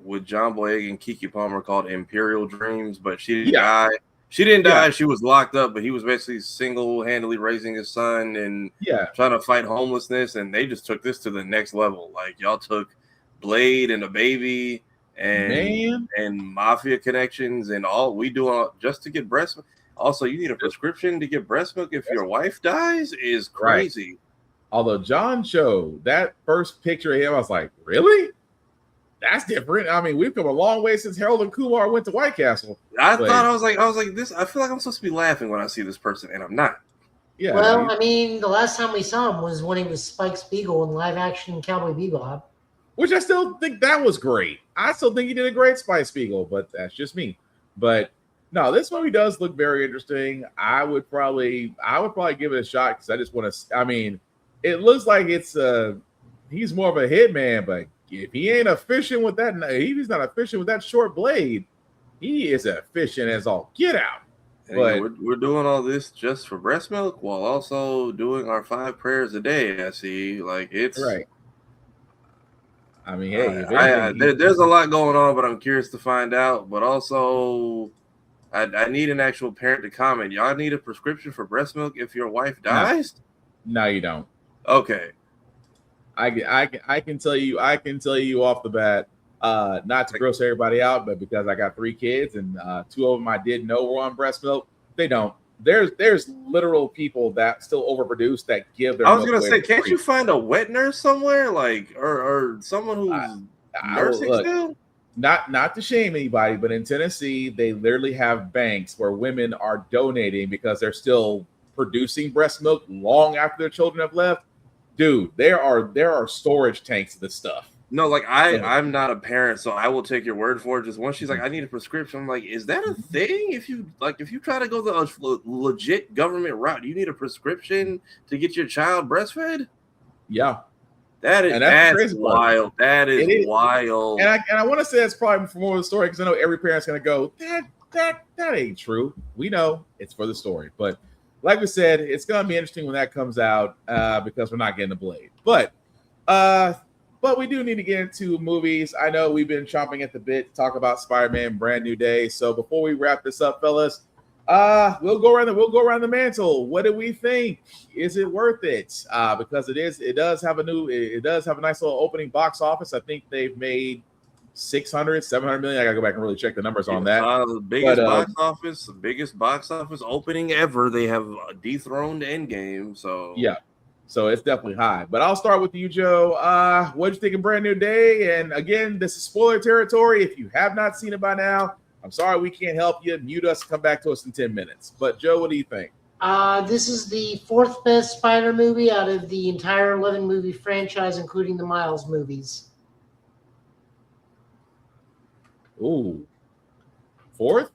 with John Boyega and Keke Palmer called Imperial Dreams, but she didn't die. She didn't die. She was locked up, but he was basically single-handedly raising his son and trying to fight homelessness. And they just took this to the next level. Like, y'all took Blade and a baby and mafia connections and all we do just to get breast milk. Also, you need a prescription to get breast milk if your wife dies is crazy. Right. Although John showed that first picture of him, I was like, really? That's different. I mean, we've come a long way since Harold and Kumar went to White Castle. I was like this. I feel like I'm supposed to be laughing when I see this person, and I'm not. Yeah. Well, I mean, the last time we saw him was when he was Spike Spiegel in live action Cowboy Bebop, which I still think that was great. I still think he did a great Spike Spiegel, but that's just me. But no, this movie does look very interesting. I would probably give it a shot because I just want to. I mean, it looks like he's more of a hitman, but if he ain't efficient with that, if he's not efficient with that short blade, he is efficient as all get out. Hey, but we're doing all this just for breast milk while also doing our 5 prayers a day. I see, like it's right. I mean, hey, there's a lot going on, but I'm curious to find out. But also, I need an actual parent to comment. Y'all need a prescription for breast milk if your wife dies? No, you don't. Okay. I can tell you off the bat, not to gross everybody out, but because I got 3 kids and 2 of them I did know were on breast milk, they don't. There's literal people that still overproduce that give their. I was gonna say, can't you find a wet nurse somewhere, like or someone who's nursing still? Not to shame anybody, but in Tennessee, they literally have banks where women are donating because they're still producing breast milk long after their children have left. Dude, there are storage tanks of this stuff. No, like I'm not a parent, so I will take your word for it. Just once she's like, I need a prescription. I'm like, is that a thing? If you try to go the legit government route, you need a prescription to get your child breastfed? Yeah. That's wild. That is wild. And I want to say that's probably for more of the story because I know every parent's gonna go, that ain't true. We know it's for the story, but like we said, it's gonna be interesting when that comes out because we're not getting the Blade. But we do need to get into movies. I know we've been chomping at the bit to talk about Spider-Man: Brand New Day. So before we wrap this up, fellas, we'll go around the mantle. What do we think? Is it worth it? Because it does have a nice little opening box office. I think they've made 600, 700 million. I gotta go back and really check the numbers on that. The biggest box office opening ever. They have dethroned Endgame. So yeah, so it's definitely high. But I'll start with you, Joe. What'd you think of Brand New Day? And again, this is spoiler territory. If you have not seen it by now, I'm sorry we can't help you. Mute us. Come back to us in 10 minutes. But Joe, what do you think? This is the 4th best Spider movie out of the entire 11 movie franchise, including the Miles movies. Ooh, 4th?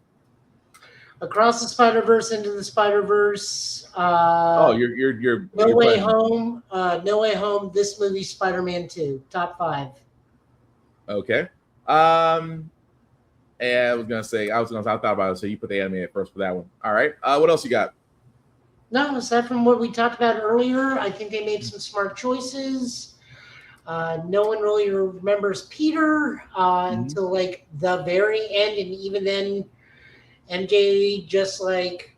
Across the Spider-Verse, Into the Spider-Verse. You're No Way Home. No Way Home. This movie, Spider-Man 2, top 5. Okay. And I thought about it. So you put the anime at first for that one. All right. What else you got? No, aside from what we talked about earlier, I think they made some smart choices. No one really remembers Peter until like the very end, and even then, MJ just like,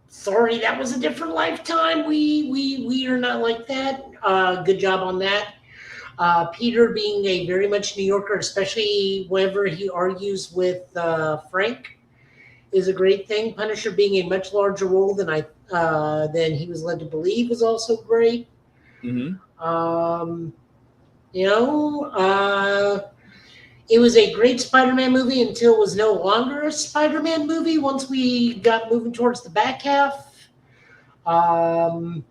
sorry, that was a different lifetime. We are not like that. Good job on that. Peter being a very much New Yorker, especially whenever he argues with Frank, is a great thing. Punisher being a much larger role than he was led to believe was also great. It was a great Spider-Man movie until it was no longer a Spider-Man movie once we got moving towards the back half. Then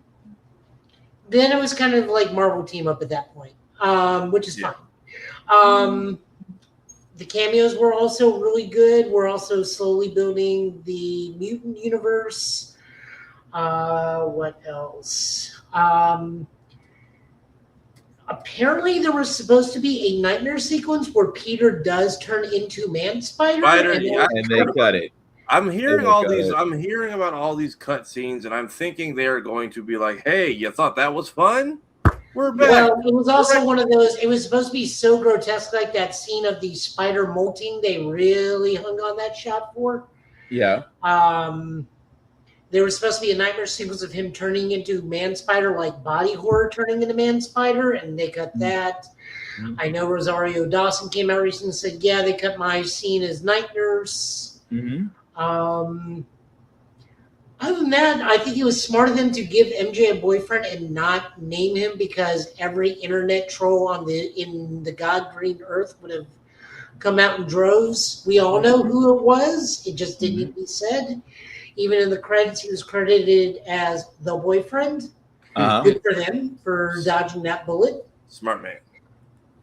it was kind of like Marvel team up at that point, which is fine. The cameos were also really good. We're also slowly building the mutant universe. What else? Apparently, there was supposed to be a nightmare sequence where Peter does turn into Man Spider, and they cut it. I'm hearing all these. I'm hearing about all these cut scenes, and I'm thinking they're going to be like, "Hey, you thought that was fun? We're back." Well, it was also one of those. It was supposed to be so grotesque, like that scene of the spider molting. They really hung on that shot for. Yeah. There was supposed to be a nightmare sequence of him turning into Man Spider, like body horror turning into Man Spider, and they cut that. I know Rosario Dawson came out recently and said, "Yeah, they cut my scene as Night Nurse." Other than that, I think it was smart of them to give MJ a boyfriend and not name him, because every internet troll in the God Green Earth would have come out in droves. We all know who it was. It just didn't need to be said. Even in the credits, he was credited as the boyfriend. Good for them for dodging that bullet. Smart man.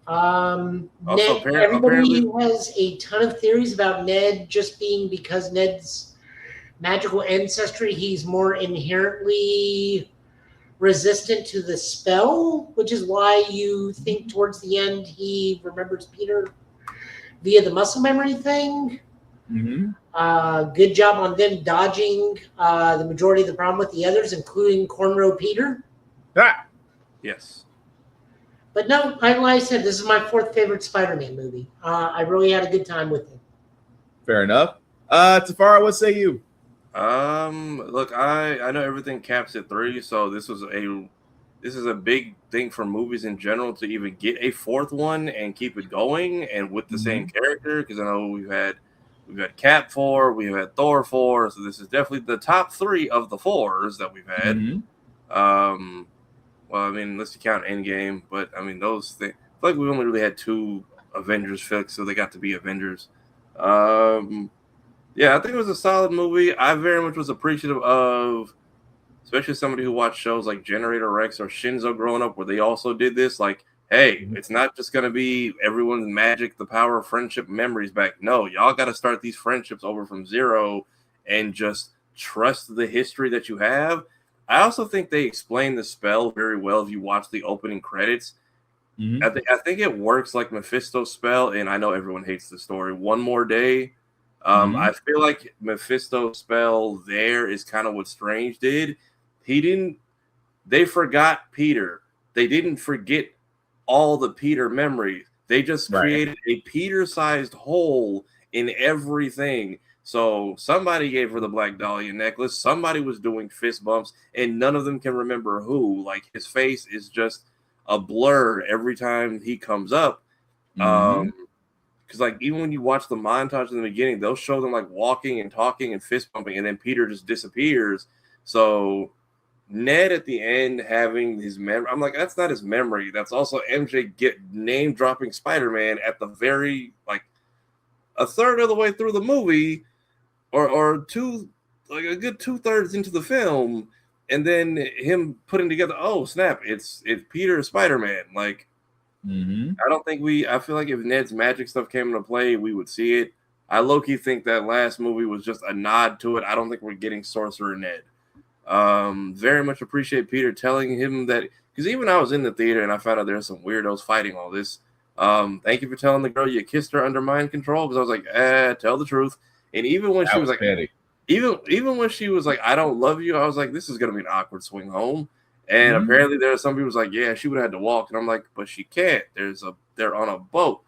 Ned, everybody has a ton of theories about Ned just being, because Ned's magical ancestry, he's more inherently resistant to the spell, which is why you think towards the end he remembers Peter via the muscle memory thing. Good job on them dodging the majority of the problem with the others, including Cornrow Peter. Yes. But no, like I said, this is my fourth favorite Spider-Man movie. I really had a good time with it. Fair enough. Tafara, what say you? Look, I know everything caps at 3, so this is a big thing for movies in general to even get a fourth one and keep it going and with the same character, because I know we've had Cap 4, we've had Thor 4, so this is definitely the top 3 of the 4s that we've had. Well, I mean, unless you count Endgame, but I mean those things. I feel like we only really had 2 Avengers flicks, so they got to be Avengers. Yeah, I think it was a solid movie. I very much was appreciative of, especially somebody who watched shows like Generator Rex or Shinzo growing up, where they also did this. Like, hey, it's not just going to be everyone's magic, the power of friendship, memories back. No, y'all got to start these friendships over from zero and just trust the history that you have. I also think they explain the spell very well if you watch the opening credits. I think it works like Mephisto's spell, and I know everyone hates the story. One More Day. I feel like Mephisto's spell there is kind of what Strange did. They forgot Peter. They didn't forget all the Peter memories. They just created a Peter-sized hole in everything. So somebody gave her the Black Dahlia necklace. Somebody was doing fist bumps, and none of them can remember who. Like, his face is just a blur every time he comes up. Because, like, even when you watch the montage in the beginning, they'll show them, like, walking and talking and fist bumping, and then Peter just disappears. So Ned at the end having his memory, I'm like, that's not his memory. That's also MJ name-dropping Spider-Man at the very, like, a third of the way through the movie, or two, like a good 2/3 into the film, and then him putting together, oh, snap, it's Peter Spider-Man. Like, I don't think I feel like if Ned's magic stuff came into play, we would see it. I low-key think that last movie was just a nod to it. I don't think we're getting Sorcerer Ned. Very much appreciate Peter telling him that, because even I was in the theater and I found out there's some weirdos fighting all this. Thank you for telling the girl you kissed her under mind control, because I was like, tell the truth. And even when she was like, even when she was like, I don't love you, I was like, this is gonna be an awkward swing home. And apparently there are some people like, yeah, she would have had to walk. And I'm like, but she can't. They're on a boat.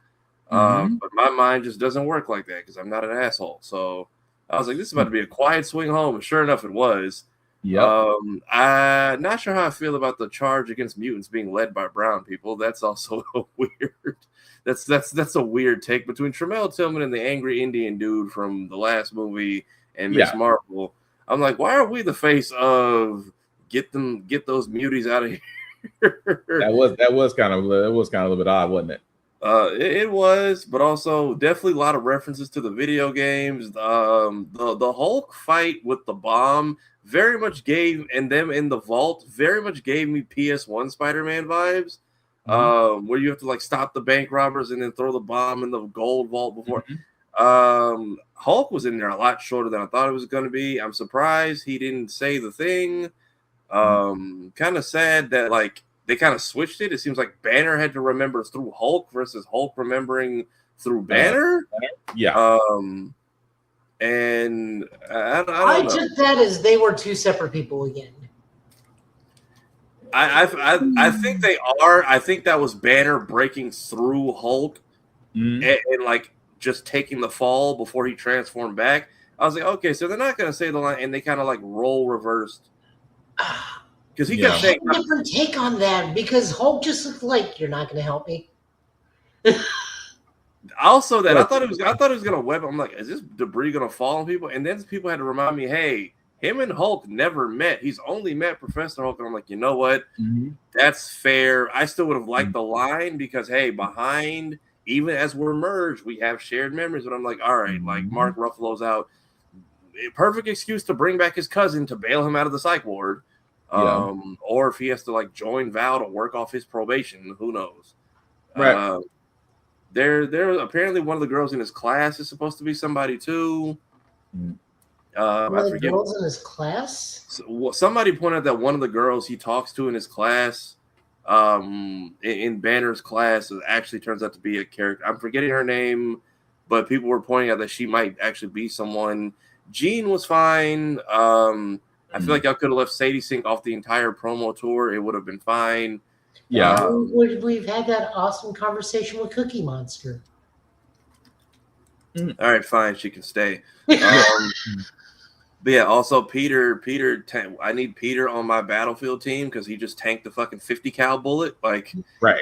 But my mind just doesn't work like that because I'm not an asshole. So I was like, this is about to be a quiet swing home. And sure enough, it was. I'm not sure how I feel about the charge against mutants being led by brown people. That's also weird. That's a weird take between Tremel Tillman and the angry Indian dude from the last movie and Miss Marvel. I'm like, why are we the face of get those muties out of here? That was kind of a little bit odd, wasn't it? It was, but also definitely a lot of references to the video games. The Hulk fight with the bomb very much gave, and them in the vault very much gave me PS1 Spider-Man vibes. Where you have to like stop the bank robbers and then throw the bomb in the gold vault before. Hulk was in there a lot shorter than I thought it was going to be. I'm surprised he didn't say the thing. Kind of sad that like they kind of switched it. It seems like Banner had to remember through Hulk versus Hulk remembering through Banner. And I don't I know. took that as they were two separate people again. I think they are. I think that was Banner breaking through Hulk and like just taking the fall before he transformed back. I was like, okay, so they're not going to say the line, and they kind of like role reversed. Because he kept saying, I had a different take on that because Hulk just looked like, you're not going to help me. also that I thought it was going to web. I'm like, is this debris going to fall on people? And then people had to remind me, hey, him and Hulk never met. He's only met Professor Hulk. And I'm like, you know what? That's fair. I still would have liked the line because, hey, behind, even as we're merged, we have shared memories. But I'm like, all right, like Mark Ruffalo's out. A perfect excuse to bring back h's cousin to bail him out of the psych ward. Or if he has to like join Val to work off his probation, who knows? Right. There apparently one of the girls in his class is supposed to be somebody too. One I of the forget. girls in his class? Somebody pointed out that one of the girls he talks to in his class, in Banner's class, actually turns out to be a character. I'm forgetting her name, but people were pointing out that she might actually be someone. Jean was fine. I feel like y'all could have left Sadie Sink off the entire promo tour. It would have been fine. We've had that awesome conversation with Cookie Monster. All right, fine. She can stay. But yeah, also Peter. I need Peter on my battlefield team because he just tanked the fucking 50 cal bullet. Like,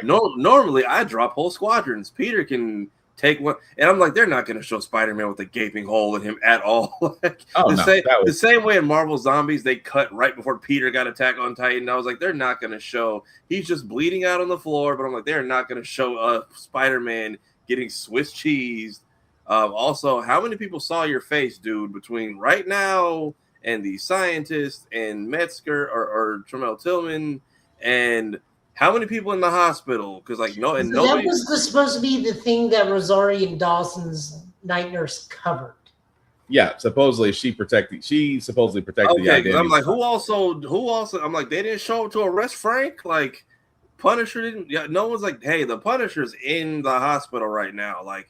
normally I drop whole squadrons. Peter can take one, and I'm like, they're not going to show Spider-Man with a gaping hole in him at all. The same way in Marvel Zombies, they cut right before Peter got attacked on Titan. I was like, they're not going to show. He's just bleeding out on the floor, but I'm like, they're not going to show Spider-Man getting Swiss cheesed. Also, how many people saw your face, dude, between right now and the scientist and Metzger or Tremel Tillman, and how many people in the hospital? Because like nobody. That was supposed to be the thing that Rosario Dawson's night nurse covered. Yeah, supposedly she supposedly protected the identity. I'm like, who also? I'm like, they didn't show up to arrest Frank. Like, Punisher didn't. Yeah, no one's like, hey, the Punisher's in the hospital right now. Like,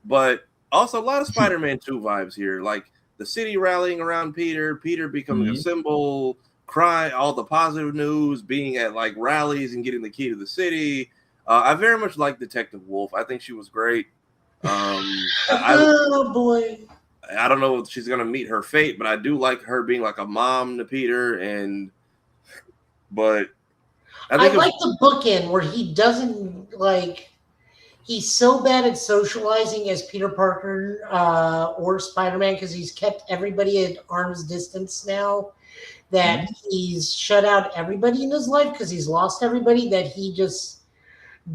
but also a lot of Spider-Man 2 vibes here. Like the city rallying around Peter becoming a symbol. Cry all the positive news, being at like rallies and getting the key to the city. I very much like Detective Wolf. I think she was great. Oh boy! I don't know if she's gonna meet her fate, but I do like her being like a mom to Peter. But I like the bookend where he doesn't like. He's so bad at socializing as Peter Parker or Spider-Man because he's kept everybody at arm's distance now. That he's shut out everybody in his life because he's lost everybody, that he just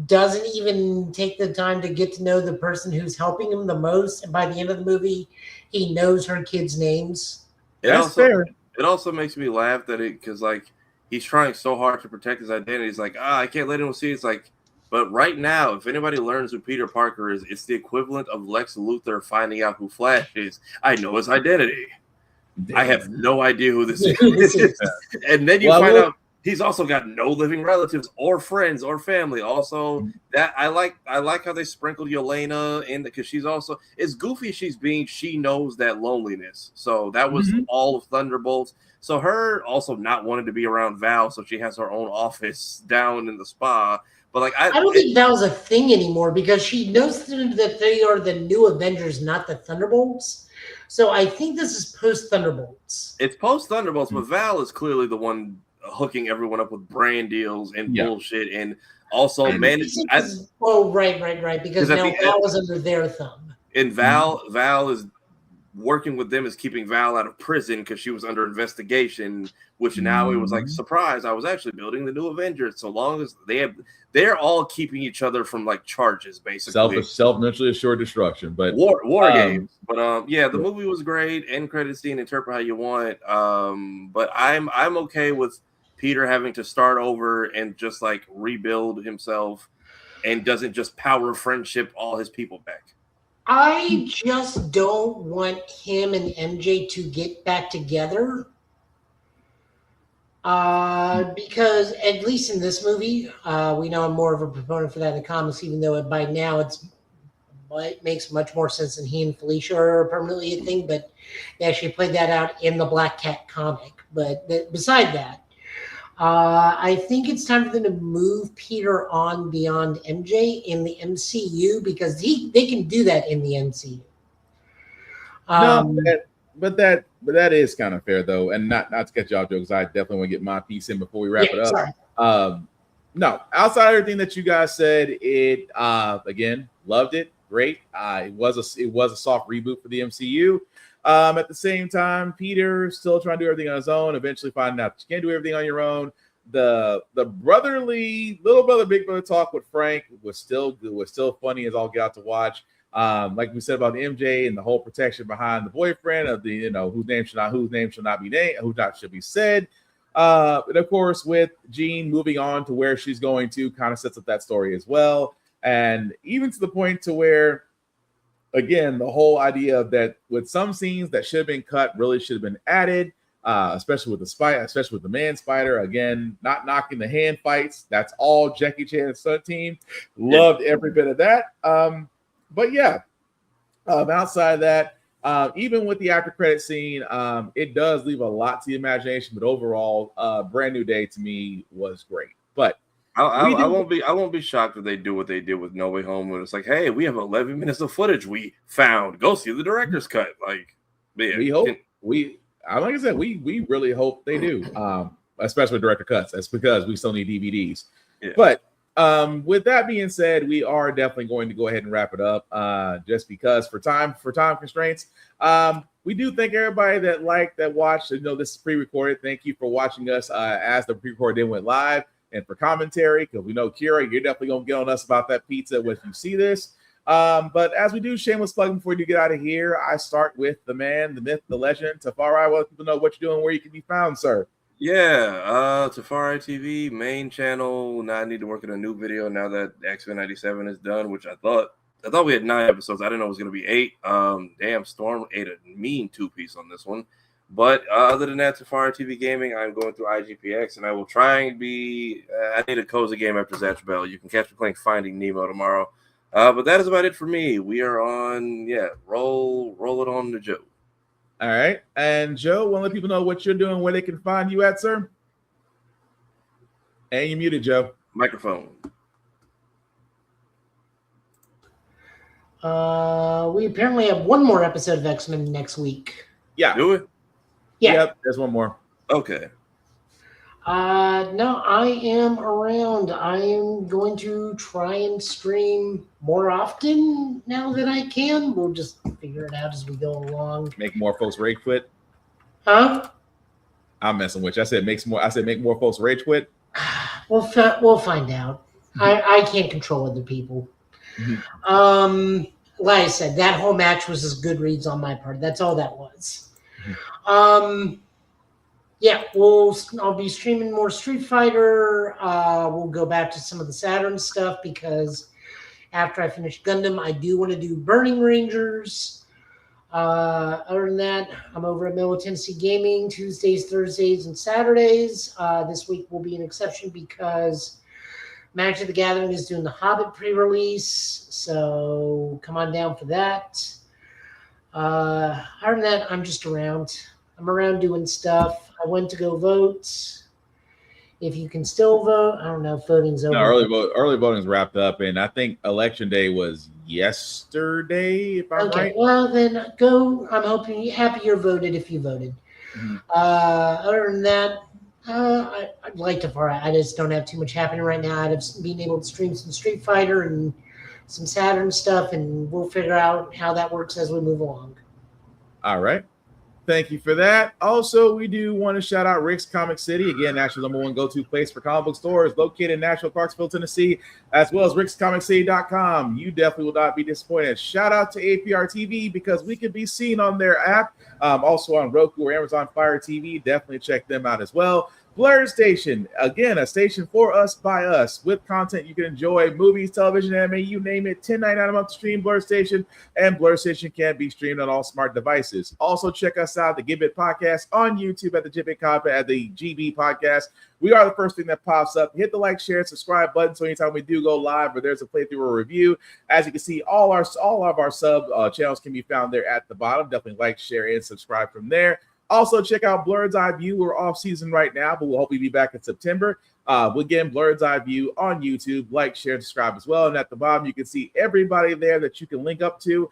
doesn't even take the time to get to know the person who's helping him the most. And by the end of the movie, he knows her kids' names. That's fair. It also makes me laugh that because like he's trying so hard to protect his identity. He's like, I can't let anyone see. It's like, but right now, if anybody learns who Peter Parker is, it's the equivalent of Lex Luthor finding out who Flash is. I know his identity. I have no idea who this is. And then you find out he's also got no living relatives or friends or family. Also, that I like how they sprinkled Yelena in because she's also as goofy as she's being, she knows that loneliness. So that was all of Thunderbolts. So her also not wanting to be around Val, so she has her own office down in the spa. But like I don't think Val's a thing anymore because she knows that they are the new Avengers, not the Thunderbolts. So I think this is post Thunderbolts. It's post Thunderbolts, but Val is clearly the one hooking everyone up with brand deals and bullshit, and also managing. Right. Because now Val is under their thumb. And Val is working with them is keeping Val out of prison because she was under investigation, which now it was like, surprise, I was actually building the new Avengers. So long as they're all keeping each other from like charges, basically. Self-mutually assured destruction, but war games. But yeah, the movie was great. End credit scene, interpret how you want. But I'm okay with Peter having to start over and just like rebuild himself, and doesn't just power friendship all his people back. I just don't want him and MJ to get back together. Because at least in this movie, we know I'm more of a proponent for that in the comics, even though by now it makes much more sense than he and Felicia are permanently a thing, but they actually played that out in the Black Cat comic. But beside that, I think it's time for them to move Peter on beyond MJ in the MCU, because they can do that in the MCU. But that is kind of fair though, and not to cut you off, Joe, because I definitely want to get my piece in before we wrap it up. Sorry. No, outside of everything that you guys said, it again, loved it, great. It was a soft reboot for the MCU. At the same time, Peter still trying to do everything on his own, eventually finding out that you can't do everything on your own. The brotherly little brother, big brother talk with Frank was still funny as all get out to watch. Like we said about MJ and the whole protection behind the boyfriend of the, whose name shall not be named, who not should be said. And of course, with Jean moving on to where she's going to, kind of sets up that story as well. And even to the point to where, again, the whole idea of that with some scenes that should have been cut really should have been added, especially with the spider, especially with the man spider. Again, not knocking the hand fights. That's all Jackie Chan's stunt team. Loved every bit of that. But yeah, outside of that, even with the after credit scene, it does leave a lot to the imagination. But overall, Brand New Day to me was great. But I won't be shocked if they do what they did with No Way Home, when it's like, hey, we have 11 minutes of footage we found. Go see the director's cut. Like, man, we hope like I said, we really hope they do. Especially with director cuts. That's because we still need DVDs. Yeah. But with that being said, we are definitely going to go ahead and wrap it up. Just because for time constraints. We do thank everybody that watched. This is pre-recorded. Thank you for watching us as the pre-record then went live, and for commentary, because we know Kira, you're definitely gonna get on us about that pizza when you see this. But as we do shameless plug before you get out of here, I start with the man, the myth, the legend, Tafari. Let people know what you're doing, where you can be found, sir. Yeah, Tafari TV, main channel. Now I need to work on a new video now that X-Men 97 is done, which I thought we had 9 episodes. I didn't know it was going to be 8. Damn, Storm ate a mean 2-piece on this one. But other than that, Tafari TV Gaming, I'm going through IGPX, and I will try and be I need a cozy game after Zatch Bell. You can catch me playing Finding Nemo tomorrow. But that is about it for me. We are on, roll it on to Joe. All right. And Joe, want to let people know what you're doing, where they can find you at, sir? And you're muted, Joe. Microphone. We apparently have one more episode of X-Men next week. Yeah. Do it? Yeah. Yep, there's one more. Okay. No, I am around. I am going to try and stream more often now that I can. We'll just figure it out as we go along. Make more folks rage quit. Huh? I'm messing with you. I said make more folks rage quit. We'll find out. I can't control other people. Mm-hmm. Like I said, that whole match was just good reads on my part. That's all that was. Yeah, I'll be streaming more Street Fighter. We'll go back to some of the Saturn stuff, because after I finish Gundam, I do want to do Burning Rangers. Other than that, I'm over at Middle Tennessee Gaming Tuesdays, Thursdays, and Saturdays. This week will be an exception because Magic the Gathering is doing the Hobbit pre-release, so come on down for that. Other than that, I'm just around. I'm around doing stuff. I went to go vote. If you can still vote, I don't know if voting's over. No, early voting's wrapped up, and I think election day was yesterday, if I'm right. Well, then go. I'm happy you're voted if you voted. Mm-hmm. Other than that, I'd like to far. I just don't have too much happening right now. I'd have been able to stream some Street Fighter and some Saturn stuff, and we'll figure out how that works as we move along. All right. Thank you for that. Also, we do want to shout out Rick's Comic City. Again, Nashville's #1 go-to place for comic book stores located in Nashville, Clarksville, Tennessee, as well as rickscomiccity.com. You definitely will not be disappointed. Shout out to APR TV because we can be seen on their app, also on Roku or Amazon Fire TV. Definitely check them out as well. Blurred Station, again, a station for us, by us, with content you can enjoy, movies, television, anime, you name it, $10.99 a month to stream Blurred Station, and Blurred Station can be streamed on all smart devices. Also, check us out, the Gibbet Podcast, on YouTube at the Gibbet Podcast, at the GB Podcast. We are the first thing that pops up. Hit the like, share, and subscribe button so anytime we do go live or there's a playthrough or review, as you can see, all of our sub channels can be found there at the bottom. Definitely like, share, and subscribe from there. Also, check out Blurred's Eye View. We're off season right now, but we'll hopefully be back in September. Again, Blurred's Eye View on YouTube. Like, share, and subscribe as well. And at the bottom, you can see everybody there that you can link up to,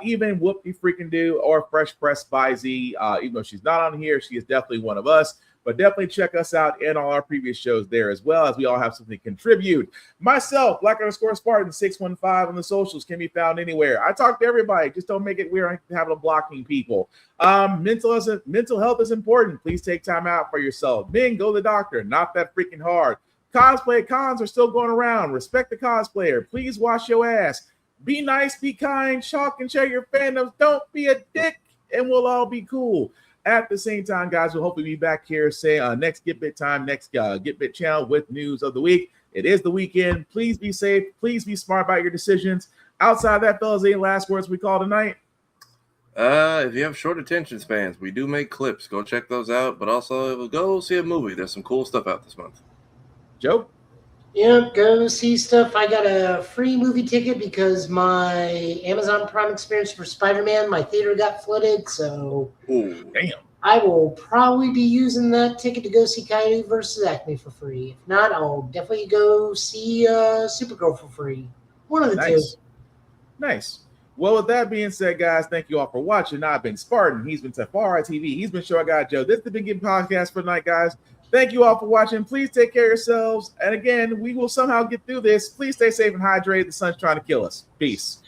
even Whoopty Freaking Do or Fresh Press by Z. Even though she's not on here, she is definitely one of us. But definitely check us out and all our previous shows there as well, as we all have something to contribute. Myself, Black_Spartan 615 on the socials, can be found anywhere. I talk to everybody. Just don't make it weird having blocking people. Mental health is important. Please take time out for yourself. Men, go to the doctor. Not that freaking hard. Cosplay cons are still going around. Respect the cosplayer. Please wash your ass. Be nice, be kind, shock and share your fandoms. Don't be a dick, and we'll all be cool. At the same time, guys, we'll hopefully be back here, next Get Bit time, next Get Bit channel with news of the week. It is the weekend. Please be safe. Please be smart about your decisions. Outside of that, fellas, any last words we call tonight? If you have short attention spans, we do make clips. Go check those out. But also, go see a movie. There's some cool stuff out this month. Joe? Yeah, go see stuff. I got a free movie ticket because my Amazon Prime experience for Spider-Man, my theater got flooded, so damn. I will probably be using that ticket to go see Coyote versus Acme for free. If not, I'll definitely go see Supergirl for free. One of the two. Nice. Well, with that being said, guys, thank you all for watching. I've been Spartan. He's been Tafara TV. He's been Show I Got Joe. This is the Big Game Podcast for tonight, guys. Thank you all for watching. Please take care of yourselves. And again, we will somehow get through this. Please stay safe and hydrated. The sun's trying to kill us. Peace.